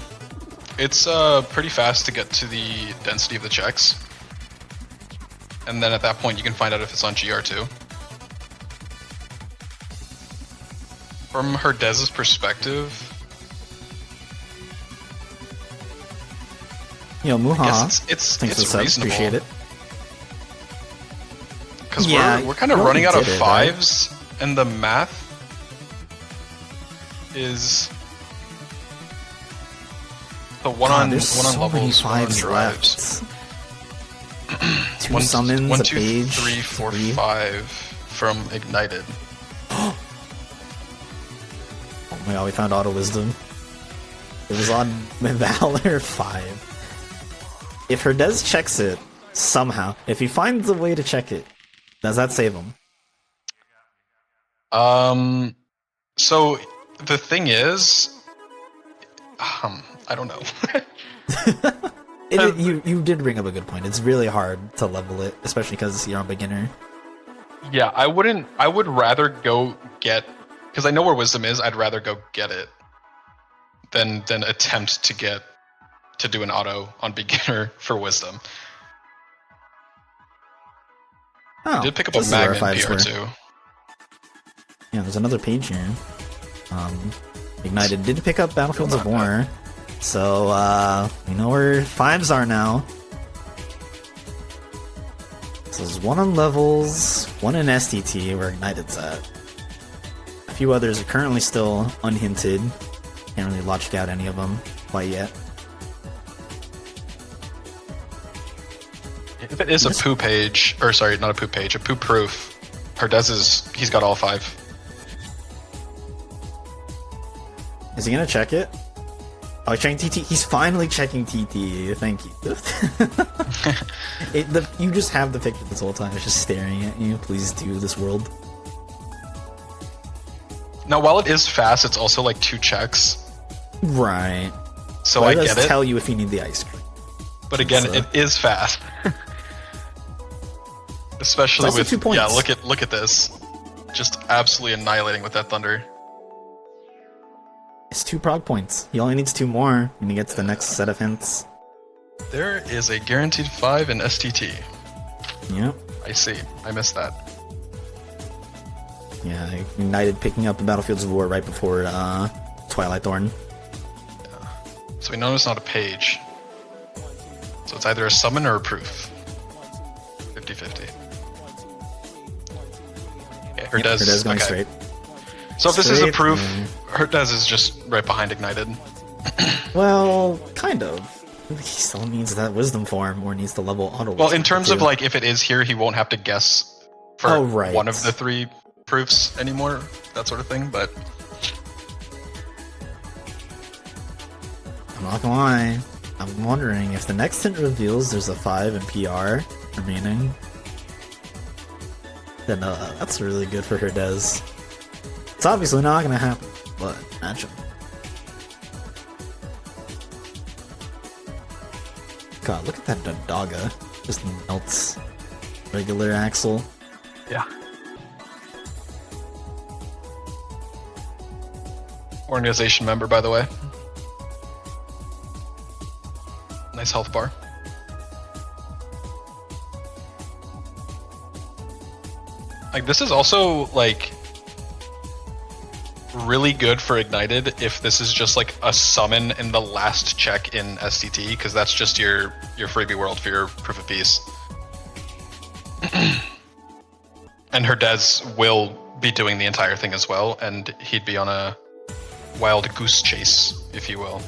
It's pretty fast to get to the density of the checks. And then at that point you can find out if it's on GR2. From Herdez's perspective, You know, Muha it's thinks it's reasonable. Appreciate it. Because we're kind of running out of fives, right? and the math is the one on levels, one on drives. Left. 2 summons, one, a two, page, 3, 4, 5 from Ignited. Oh my god, we found Auto Wisdom. It was on Valor 5. If Herdez checks it, somehow, if he finds a way to check it, does that save him? So the thing is, I don't know. You did bring up a good point. It's really hard to level it, especially because you're a beginner. Yeah, I would rather go get, because I know where wisdom is. I'd rather go get it than attempt to do an auto on beginner for wisdom. Oh, I did pick up a magnet PR2. Yeah, there's another page here. Ignited did pick up Battlefields of War, so we know where 5s are now. So there's 1 on levels, 1 in STT where Ignited's at. A few others are currently still unhinted. Can't really logic out any of them quite yet. If it is a poo page, or sorry, not a poo page, a poo proof, Herdez he's got all 5. Is he gonna check it? Oh, he's checking TT. He's finally checking TT. Thank you. You just have the picture this whole time. It's just staring at you. Please do this world. Now, while it is fast, it's also like 2 checks. Right. So I get it. Tell you if you need the ice cream. But again, it is fast. Especially with 2 points. Yeah, look at this. Just absolutely annihilating with that thunder. It's 2 prog points. He only needs 2 more when he gets the next set of hints. There is a guaranteed 5 in STT. Yep. I see. I missed that. Yeah, Ignited picking up the Battlefields of War right before Twilight Thorn. So we know it's not a page. So it's either a summon or a proof. 50-50. Okay, Herdez going straight. So if this is a proof, Herdez is just right behind Ignited. Well, kind of. He still needs that wisdom form or needs to level auto. Well, in terms of like if it is here, he won't have to guess for one of the 3 proofs anymore, that sort of thing, but I'm not gonna lie. I'm wondering if the next hint reveals there's a 5 in PR remaining, then that's really good for Herdez. It's obviously not gonna happen, but imagine. God, look at that Dodonga. Just melts regular Axel. yeah. Organization member, by the way. Nice health bar. Like, this is also, like, really good for Ignited if this is just, like, a summon in the last check in STT, because that's just your freebie world for your Proof of Peace. And Herdez will be doing the entire thing as well, and he'd be on a wild goose chase, if you will.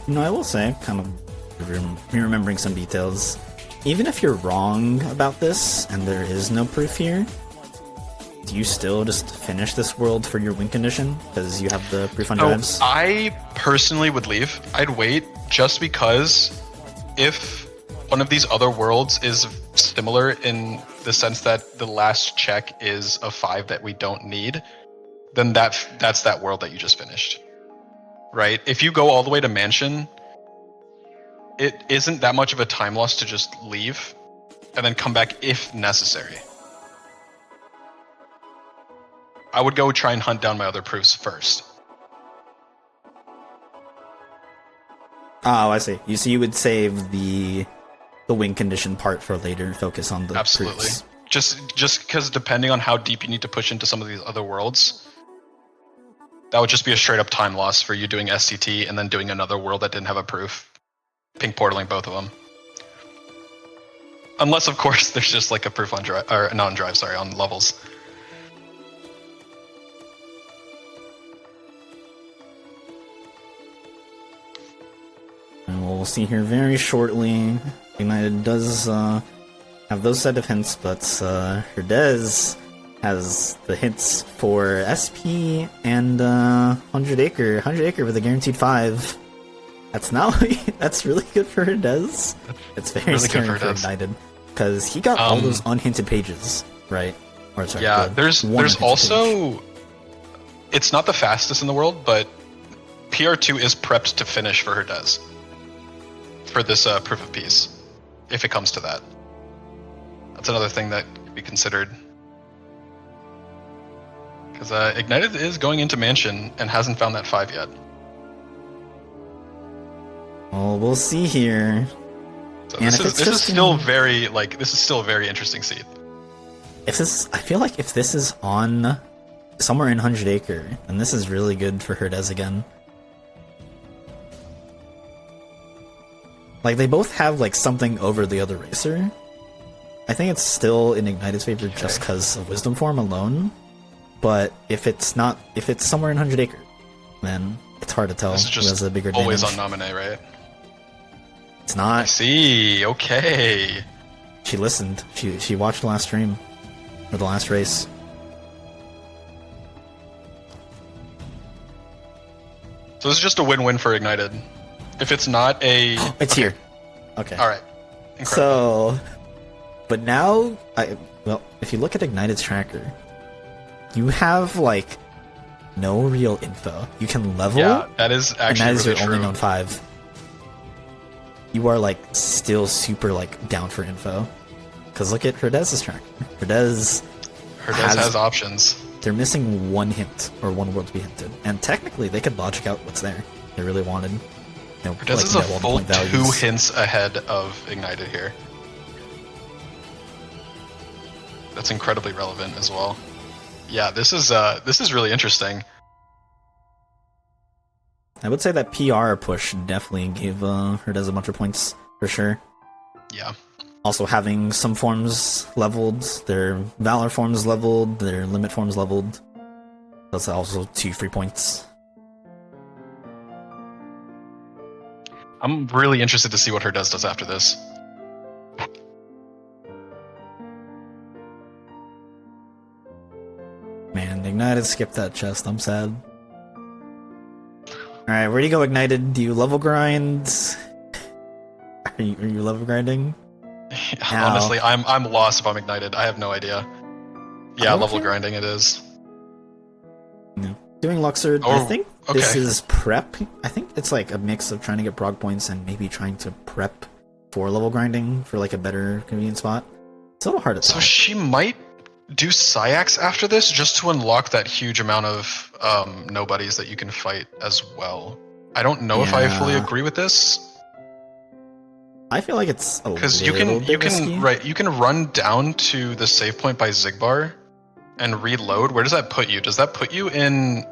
You know, I will say, kind of remembering some details, even if you're wrong about this and there is no proof here, do you still just finish this world for your win condition because you have the proof on drives? I personally would leave. I'd wait just because if one of these other worlds is similar in the sense that the last check is a 5 that we don't need, then that's that world that you just finished. Right? If you go all the way to Mansion, it isn't that much of a time loss to just leave and then come back if necessary. I would go try and hunt down my other proofs first. Oh, I see. You would save the win condition part for later, focus on the Absolutely. proofs. Just because depending on how deep you need to push into some of these other worlds, that would just be a straight up time loss for you doing SCT and then doing another world that didn't have a proof. Pink portaling both of them. Unless, of course, there's just like a proof on drive, or not on drive, sorry, on levels. And we'll see here very shortly. Ignited does have those set of hints, but Herdez has the hints for SP and 100 Acre. 100 Acre with a guaranteed 5. That's that's really good for Herdez. It's very really scary good for Ignited because he got all those unhinted pages, right? Or sorry, yeah, there's also page. It's not the fastest in the world, but PR2 is prepped to finish for Herdez for this proof of peace, if it comes to that. That's another thing that could be considered. Because Ignited is going into Mansion and hasn't found that 5 yet. Well, we'll see here. So this is still a very interesting seed. I feel like if this is on somewhere in 100 Acre, then this is really good for Herdez again. Like, they both have, like, something over the other racer. I think it's still in Ignited's favor just because of Wisdom Form alone. But if it's somewhere in 100 Acre, then it's hard to tell This is who has a bigger always advantage. on Naminé, right? It's not. I see, okay. She listened. She watched the last stream. Or the last race. So this is just a win-win for Ignited. If it's not a... It's here. Okay. Alright. Incredible. So... But now... well, if you look at Ignited's tracker, you have, like, no real info. You can level... Yeah, that is actually and that is really your only true. known 5. You are, like, still super, like, down for info. Because look at Herdez's tracker. Herdez has options. They're missing one hint, or one world to be hinted. And technically, they could logic out what's there. They really wanted. You know, Herdez is a full 2 hints ahead of Ignited here. That's incredibly relevant as well. Yeah, this is really interesting. I would say that PR push definitely gave Herdez a bunch of points, for sure. Yeah. Also having some forms leveled, their Valor forms leveled, their Limit forms leveled. That's also 2 free points. I'm really interested to see what Herdez does after this. Man, Ignited skipped that chest, I'm sad. Alright, where do you go, Ignited? Do you level grind? Are you level grinding? Honestly, I'm lost if I'm Ignited. I have no idea. Yeah, level grinding it is. No. Doing Luxord, Oh, I think this is prep. I think it's like a mix of trying to get prog points and maybe trying to prep for level grinding for like a better convenient spot. It's a little hard to tell. So she might do Syax after this just to unlock that huge amount of nobodies that you can fight as well. I don't know if I fully agree with this. I feel like it's a because little you can run down to the save point by Xigbar and reload. Where does that put you? Does that put you in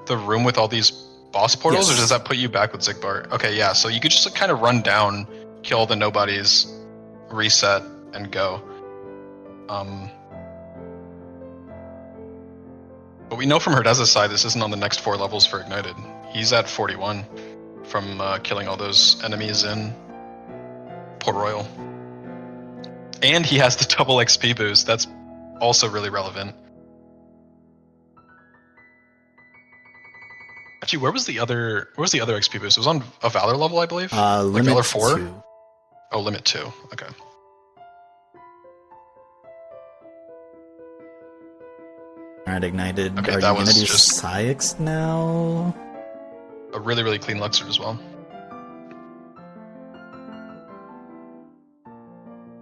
the room with all these boss portals, Yes. or does that put you back with Xigbar? Okay, yeah. So you could just kind of run down, kill the nobodies, reset, and go. But we know from Herdez's side, this isn't on the next 4 levels for Ignited. He's at 41 from killing all those enemies in Port Royal. And he has the double XP boost. That's also really relevant. Actually, where was the other XP boost? It was on a Valor level, I believe. Like limit Valor 4. 2. Oh, limit 2. Okay. Alright, Ignited. Okay, Are you that gonna was do just- Syx now? A really, really clean Luxord as well.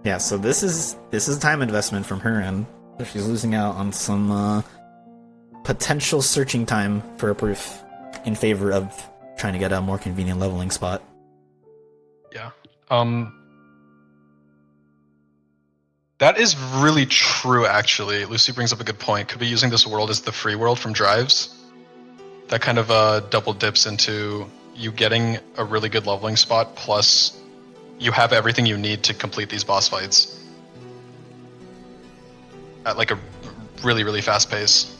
Yeah, so this is time investment from her end. So she's losing out on some potential searching time for a proof in favor of trying to get a more convenient leveling spot. Yeah. That is really true, actually. Lucy brings up a good point. Could be using this world as the free world from Drives. That kind of double dips into you getting a really good leveling spot, plus you have everything you need to complete these boss fights at like a really, really fast pace.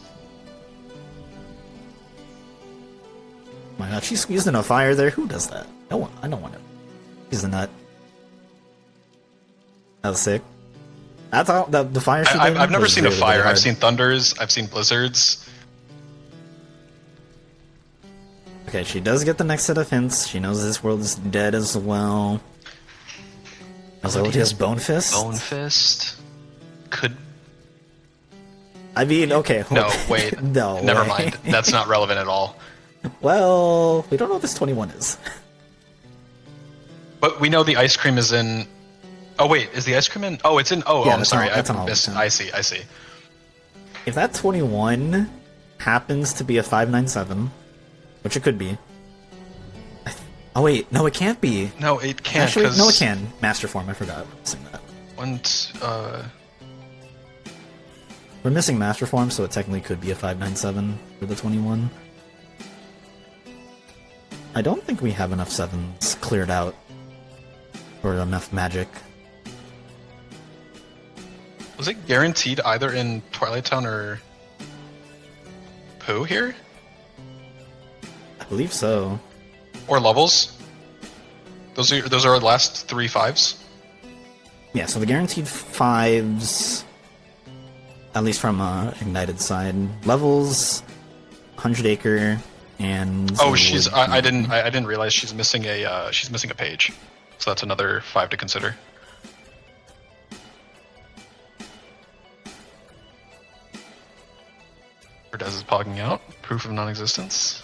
My god, she's using a fire there. Who does that? No one. I don't want to. She's a nut. That was sick. That's all. The fire she did I've never was seen really, a fire. really hard. I've seen thunders. I've seen blizzards. Okay, she does get the next set of hints. She knows this world is dead as well. Melodia's Bone Fist? Bone Fist could. I mean, okay. No, wait. No. Never way. mind. That's not relevant at all. Well, we don't know what this 21 is. But we know the ice cream is in. Oh wait, is the ice cream in? Oh, it's in. Oh, Yeah, I'm that's sorry. on- that's on I all missed. the time. I see. I see. If that 21 happens to be a 597, which it could be. Oh wait, no, it can't be. No, it can't. Actually, 'cause no, it can. Master form. I forgot. We're missing that. We're missing master form, so it technically could be a 597 for the 21. I don't think we have enough sevens cleared out, or enough magic. Was it guaranteed either in Twilight Town or Pooh here? I believe so. Or levels? Those are our last 3 5s? Yeah, so the guaranteed 5s, at least from Ignited side, levels, 100 Acre, and Oh, she's I didn't realize she's missing a page. So that's another 5 to consider. Verdez is pogging out. Proof of non-existence.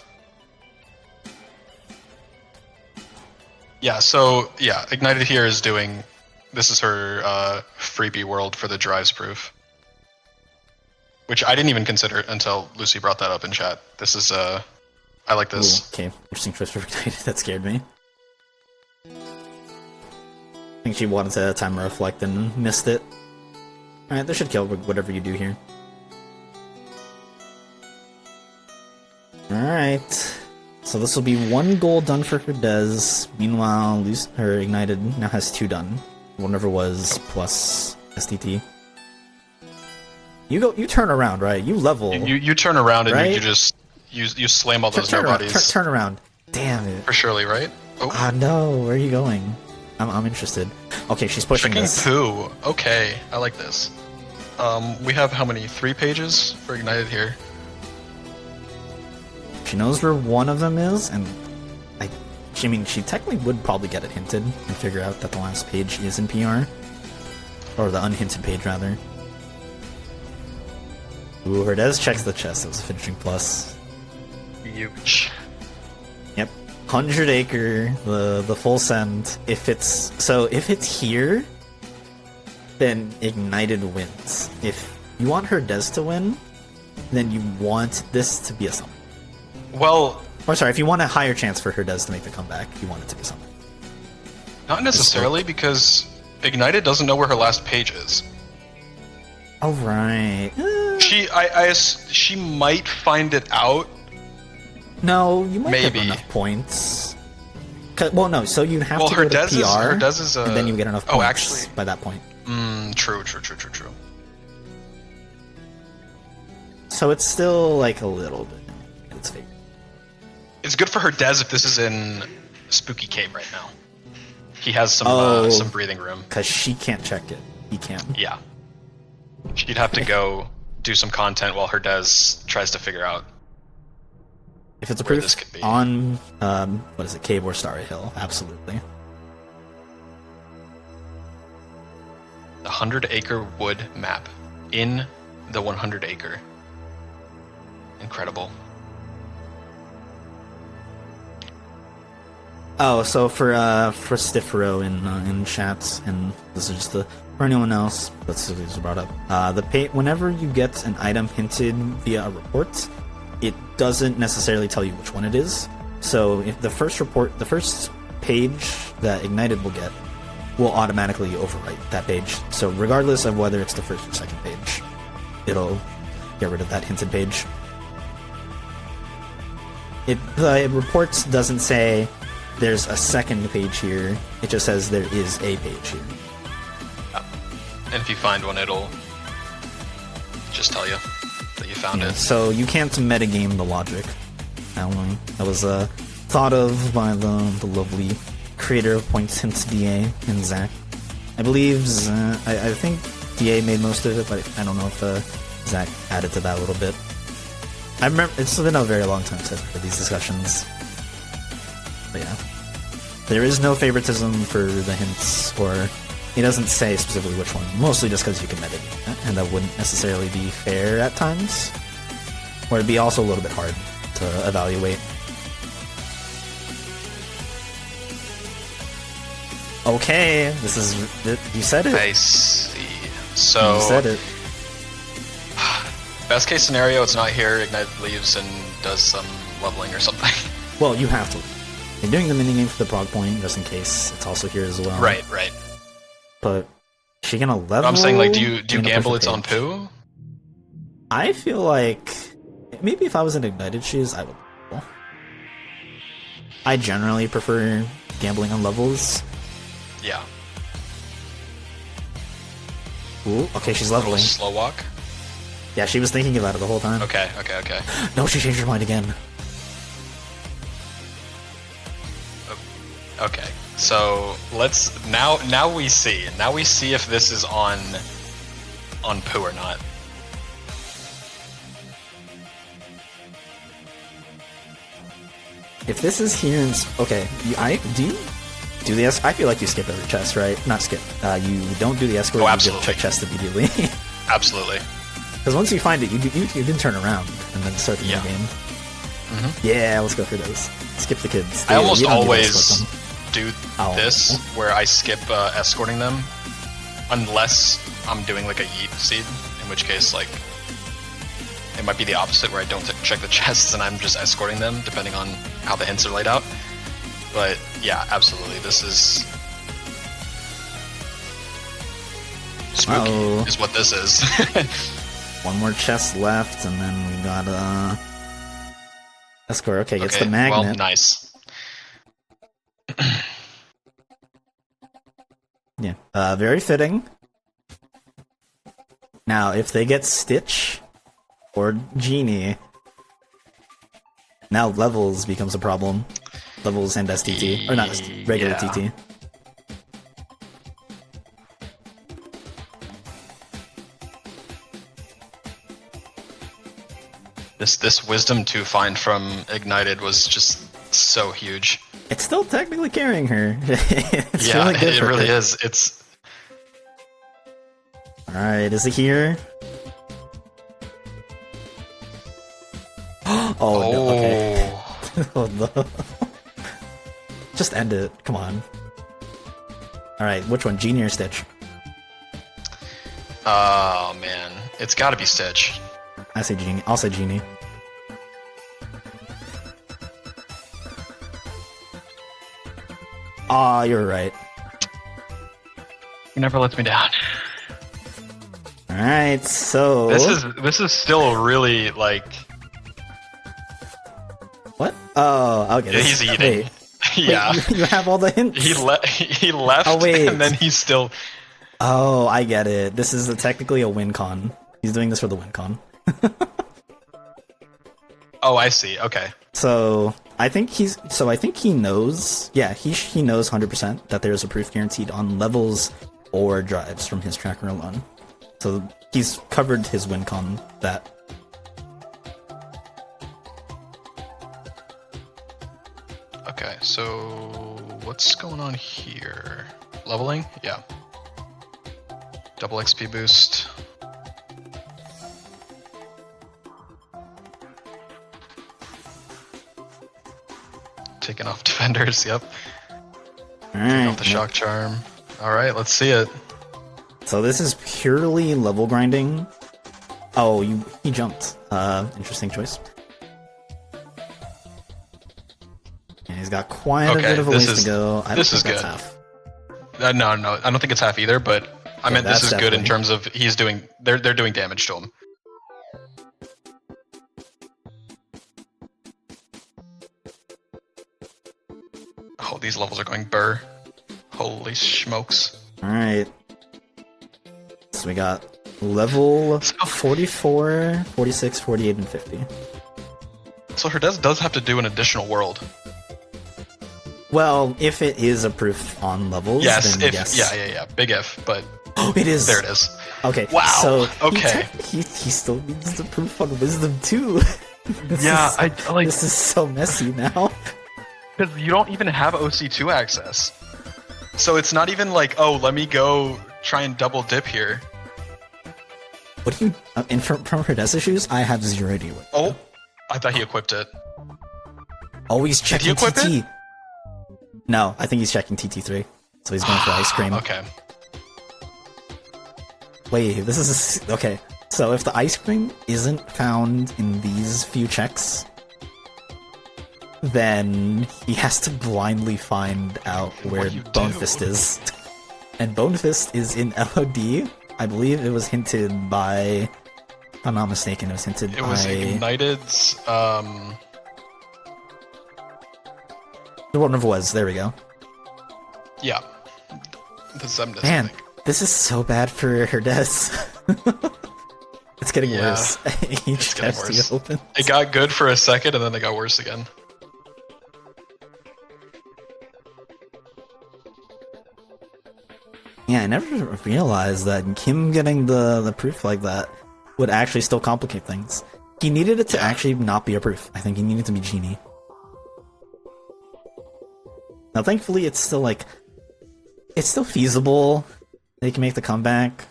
Yeah, so yeah, Ignited here is doing. This is her freebie world for the drives proof, which I didn't even consider until Lucy brought that up in chat. This is I like this. Ooh, okay, interesting twist for Ignited. That scared me. I think she wanted to time a reflect and missed it. Alright, this should kill whatever you do here. Alright. So this will be 1 goal done for Verdez. Meanwhile, her Ignited now has 2 done. Whatever was plus STT. You turn around, right? You level. You turn around and right? you just you slam all those turn around, nobodies. turn around. Damn it. For Shirley, right? Oh, Ah, no, where are you going? I'm interested. Okay, she's pushing tricking this. Pooh. Okay, I like this. We have how many? 3 pages for Ignited here. She knows where one of them is, and I mean, she technically would probably get it hinted and figure out that the last page is in PR. Or the unhinted page, rather. Ooh, Verdez checks the chest. It was a finishing plus. Huge. Yep. 100 Acre, the full send. If it's here, then Ignited wins. If you want Verdez to win, then you want this to be a summon. Well, Or sorry, if you want a higher chance for Verdez to make the comeback, you want it to be something. not necessarily, because Ignited doesn't know where her last page is. All right. She might find it out. No, you might Maybe. have enough points. Well, no. So you have Well, to her go to Dez PR, is and then you get enough points Oh, actually, by that point. True. So it's still like a little bit in its favor. It's good for her Dez if this is in Spooky Cave right now. He has Oh. some breathing room. Because she can't check it. He can. Yeah. She'd have to go do some content while her Dez tries to figure out. If it's where this approved could be. on, what is it, Cave or Starry Hill, absolutely. The 100-acre wood map in the 100-acre. Incredible. Oh, so for Stifro in chats, and this is just for anyone else that's brought up. Whenever you get an item hinted via a report, it doesn't necessarily tell you which one it is. So if the first page that Ignited will get will automatically overwrite that page. So regardless of whether it's the first or second page, it'll get rid of that hinted page. The reports doesn't say there's a second page here, it just says there is a page here. And if you find one, it'll just tell you that you found it. So you can't metagame the logic. I don't know. That was thought of by the lovely creator of Points Hints DA and Zach. I believe I think DA made most of it, but I don't know if Zach added to that a little bit. I remember it's been a very long time since I've heard these discussions. But yeah, there is no favoritism for the hints, or he doesn't say specifically which one. Mostly just because you can metagame that, and that wouldn't necessarily be fair at times, or it'd be also a little bit hard to evaluate. Okay, this is you said it. I see. So You said it. best case scenario, it's not here. Ignite leaves and does some leveling or something. Well, you have to. You're doing the minigame for the prog point, just in case it's also here as well. Right. But is she gonna level? I'm saying, like, do you Gonna gamble push it's the on page? poo? I feel like maybe if I was in Ignited shoes, I would level. I generally prefer gambling on levels. Yeah. Ooh, okay, she's Little leveling. slow walk. Yeah, she was thinking about it the whole time. Okay. No, she changed her mind again. Okay. So let's now we see. Now we see if this is on poo or not. If this is here, okay, do the I feel like you skip every chest, right? Not skip. You don't do the escort. Oh, You absolutely. check chest immediately. Absolutely. Because once you find it, you can turn around and then start the Yeah. new game. Mm-hmm. Yeah, let's go through those. Skip the kids. I almost You don't get to always escort them. do Oh. this where I skip escorting them, unless I'm doing like a yeet seed, in which case like it might be the opposite where I don't check the chests and I'm just escorting them depending on how the hints are laid out. But yeah, absolutely, this is spooky. Uh-oh. Is what this is. One more chest left, and then we got escort. Okay, gets the Okay, magnet. well, nice. Yeah, very fitting. Now, if they get Stitch or Genie, now levels becomes a problem. Levels and STT, or not STT, regular Yeah. TT. This wisdom to find from Ignited was just so huge. It's still technically carrying her. It's Yeah, really good it for really her. is. It's Alright, is it here? Oh, no, okay. Oh, no. Just end it. Come on. Alright, which one? Genie or Stitch? Oh man, it's got to be Stitch. I say Genie. I'll say Genie. Aw, you're right. He never lets me down. Alright, so... This is still really like What? Oh, okay. yeah, he's eating. Wait, Yeah, you have all the hints. he left, Oh, wait. and then he's still. Oh, I get it. This is technically a win con. He's doing this for the win con. Oh, I see. Okay. So I think he knows. Yeah, he knows 100% that there's a proof guaranteed on levels or drives from his tracker alone. So he's covered his win con that. So what's going on here? Leveling? Yeah. Double XP boost. Taking off defenders, yep. Taking Alright. off the shock charm. Alright, let's see it. So this is purely level grinding. Oh, he jumped. Interesting choice. And he's got quite a bit of a ways to go. I don't think that's half. No, I don't think it's half either, but I meant this is good in definitely. terms of they're doing damage to him. Oh, these levels are going burr. Holy smokes. Alright. So we got level 44, 46, 48, and 50. So Herdez does have to do an additional world. Well, if it is a proof on levels, Yes, then if yes. yeah, big if, but Oh, it is. there it is. Okay. Wow, So okay. he still needs the proof on wisdom too. Yeah, I like This is so messy now. because you don't even have OC2 access. So it's not even like, oh, let me go try and double dip here. What do you? And from Herdez's shoes, I have 0 idea what. Oh, I thought he equipped it. Always Did he checking equip TT. it? No, I think he's checking TT3. So he's going for ice cream. Okay. Wait, this is okay. So if the ice cream isn't found in these few checks, then he has to blindly find out where do you Bonefist do? is. And Bonefist is in LOD. I believe it was hinted by, if I'm not mistaken, it was hinted It by... was Ignited's, The one of was, there we go. yeah. The Zemnis, I Man, think. this is so bad for Herdez. It's getting Yeah, worse. Each getting chest worse. you open. It got good for a second, and then it got worse again. Yeah, I never realized that Kim getting the proof like that would actually still complicate things. He needed it to actually not be a proof. I think he needed to be Genie. Now, thankfully, it's still like... It's still feasible. They can make the comeback.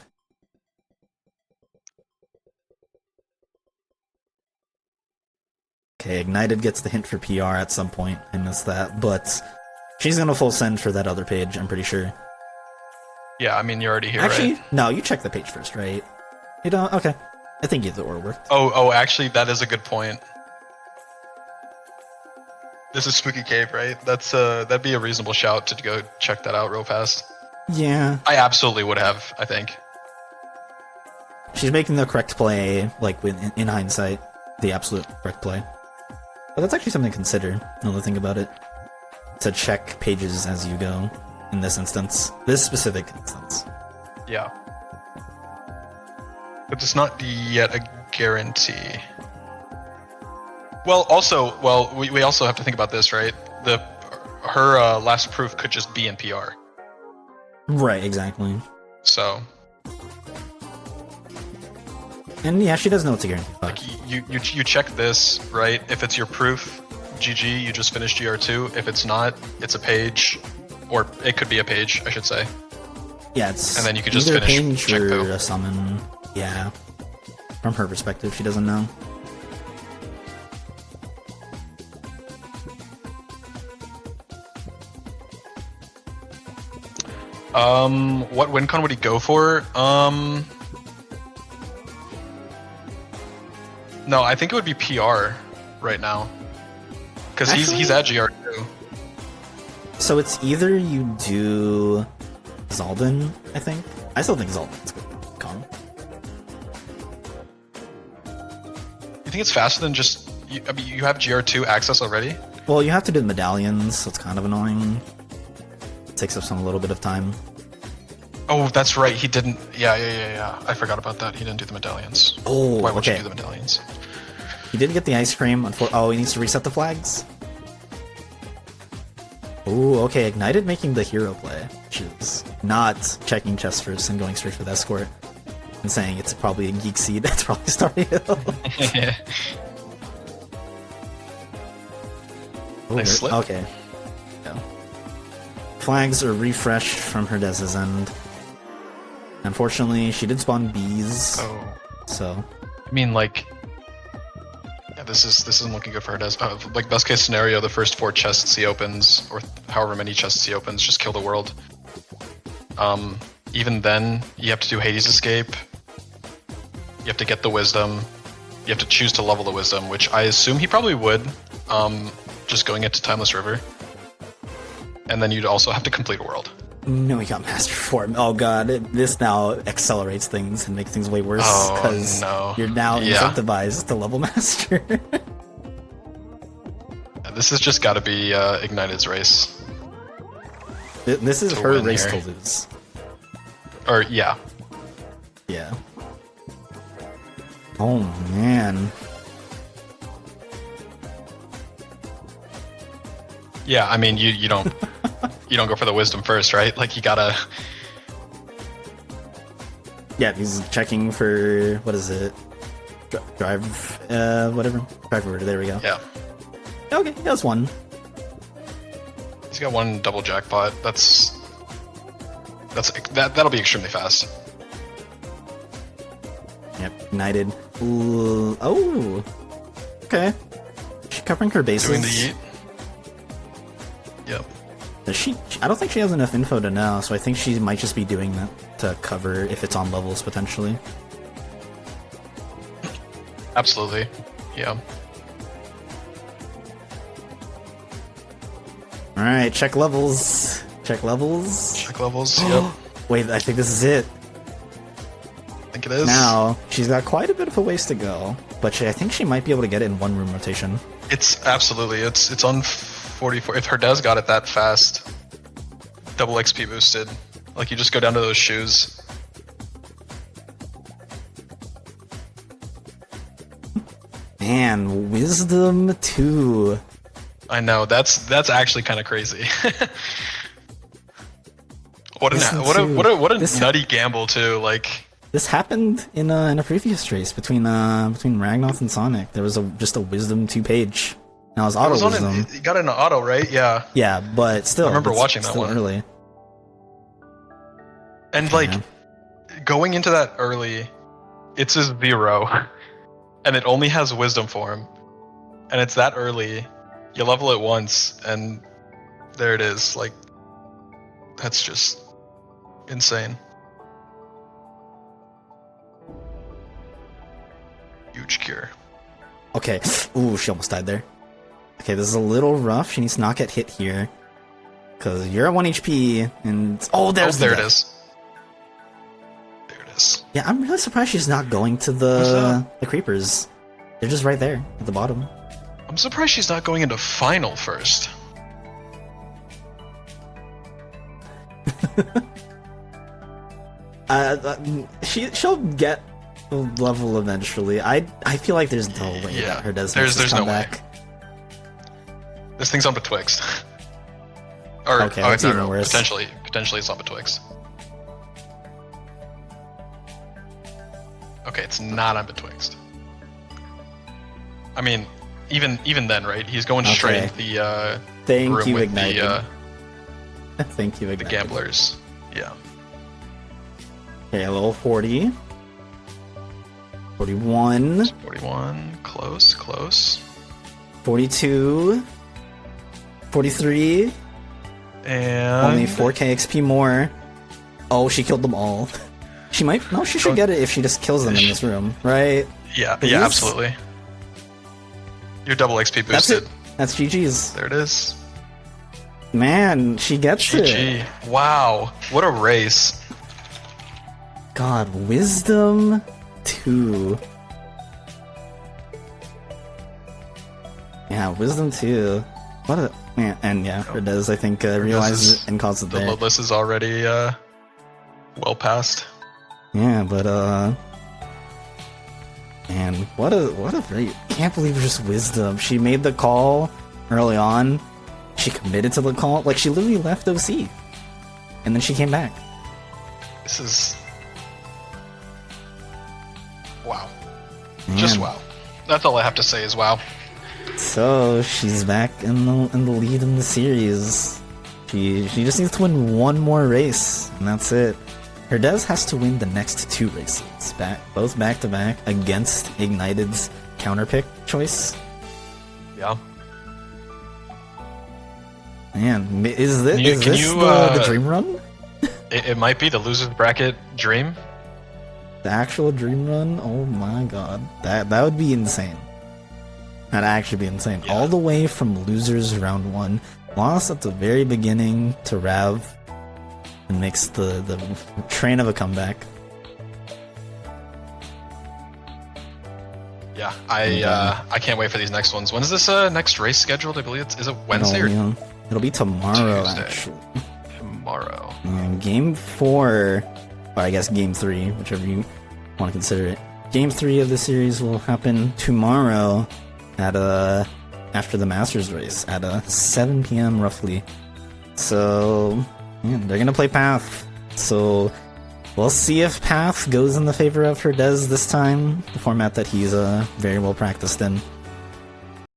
Okay, Ignited gets the hint for PR at some point. I missed that, but... She's gonna full send for that other page, I'm pretty sure. Yeah, I mean, you're already here, Actually, right? no, you check the page first, right? You don't? Okay. I think either or worked. Oh, actually, that is a good point. This is Spooky Cave, right? That'd be a reasonable shout to go check that out real fast. Yeah. I absolutely would have, I think. She's making the correct play, like, in hindsight. The absolute correct play. But that's actually something to consider, now that I think about it. To check pages as you go, in this instance. This specific instance. Yeah. But it's not yet a guarantee. Well, also, we also have to think about this, right? Her last proof could just be in PR. Right, exactly. So, And yeah, she does know it's a guarantee. like, you check this, right? If it's your proof, GG, you just finished GR2. If it's not, it's a page. Or it could be a page, I should say. Yeah, it's And then you could just either a finish page or Checkpo. a summon. Yeah. From her perspective, she doesn't know. What WinCon would he go for? No, I think it would be PR right now. Because he's at GR2. So it's either you do Zaldin, I think. I still think Zaldin's good. Con. You think it's faster than just... I mean, you have GR2 access already? Well, you have to do the medallions, so it's kind of annoying. It takes up a little bit of time. Oh, that's right. He didn't... Yeah. I forgot about that. He didn't do the medallions. Oh, Why would you okay. do the medallions? He did get the ice cream. Oh, he needs to reset the flags. Ooh, okay. Ignited making the hero play, which is not checking chest first and going straight for the escort. And saying it's probably a geek seed. That's probably Starry Hill. Nice slip. Okay. flags are refreshed from Herdez's end. Unfortunately, she did spawn bees. Oh. So. I mean, like, yeah, this isn't looking good for Herdez. Like, best case scenario, the first 4 chests he opens, or however many chests he opens, just kill the world. Even then, you have to do Hades Escape. You have to get the Wisdom. You have to choose to level the Wisdom, which I assume he probably would, just going into Timeless River. And then you'd also have to complete a world. No, he got Master Form. Oh god, this now accelerates things and makes things way worse, because you're now incentivized to level Master. This has just got to be Ignited's race. This is her race to lose. Or, yeah. Yeah. Oh, man. Yeah, I mean, you don't you don't go for the Wisdom first, right? Like, you gotta... Yeah, he's checking for... What is it? Drive... whatever. Drive order, there we go. Yeah. Okay, that's one. He's got 1 double jackpot. That'll be extremely fast. Yep, Ignited. Ooh, oh! Okay. She's covering her bases. Doing the yeet. Yep. Does she? I don't think she has enough info to know, so I think she might just be doing that to cover if it's on levels, potentially. Absolutely. Yeah. Alright, check levels. Check levels. Check levels, yep. Wait, I think this is it. I think it is. Now, she's got quite a bit of a ways to go, but I think she might be able to get it in 1 room rotation. It's absolutely, it's on 44. If Herdez got it that fast, double XP boosted. Like, you just go down to those shoes. Man, Wisdom 2. I know, that's actually kind of crazy. What a nutty gamble too. Like, this happened in a previous race between Ragnoth and Sonic. There was just a Wisdom 2 page. Now it's auto Wisdom. You got it in auto, right? Yeah. Yeah, but still, I remember watching that one early. And like, going into that early, it's a 0, and it only has Wisdom form, and it's that early. You level it once, and there it is. Like, that's just insane. Huge cure. Okay. Ooh, she almost died there. Okay, this is a little rough. She needs to not get hit here. Because you're at 1 HP, and... Oh, there it is. There it is. Yeah, I'm really surprised she's not going to the creepers. They're just right there, at the bottom. I'm surprised she's not going into final first. She'll get a level eventually. I feel like there's no way that her does there's come no back. way. This thing's on Betwixt. Or okay, that's even worse. Potentially it's on Betwixt. Okay, it's not on Betwixt. I mean, even then, right? He's going straight into the Thank room you, with Ignited. Thank you, the Ignited. gamblers. Yeah. Okay, a level 40. 41. 41. Close. 42. 43. And Only 4k XP more. Oh, she killed them all. She might... No, she should get it if she just kills them in this room, right? Yeah, absolutely. You're double XP boosted. That's GG's. There it is. Man, she gets GG. it. Wow, what a race. God, Wisdom 2. Yeah, Wisdom 2. What a... Man, and yeah, Herdez, I think, realizes it and calls it there. The list is already, well past. Yeah, but, man, what a very... Can't believe just Wisdom. She made the call early on. She committed to the call. Like, she literally left OC. And then she came back. This is... Wow. Man. Just wow. That's all I have to say is wow. So, she's back in the lead in the series. She just needs to win one more race, and that's it. Herdez has to win the next 2 races, both back to back against Ignited's counterpick choice. Yeah. Man, is this the dream run? It might be the losers bracket dream. The actual dream run? Oh my god, that would be insane. That'd actually be insane. Yeah. All the way from losers round 1, lost at the very beginning to Rav, and makes the train of a comeback. Yeah, I can't wait for these next ones. When is this next race scheduled? I believe is it Wednesday or It'll be tomorrow, Tuesday? actually. Tomorrow. Game 4, or I guess Game 3, whichever you want to consider it. Game 3 of the series will happen tomorrow at after the Masters race at 7 p.m. roughly. So yeah, they're gonna play Path. So we'll see if Path goes in the favor of Herdez this time, the format that he's very well practiced in.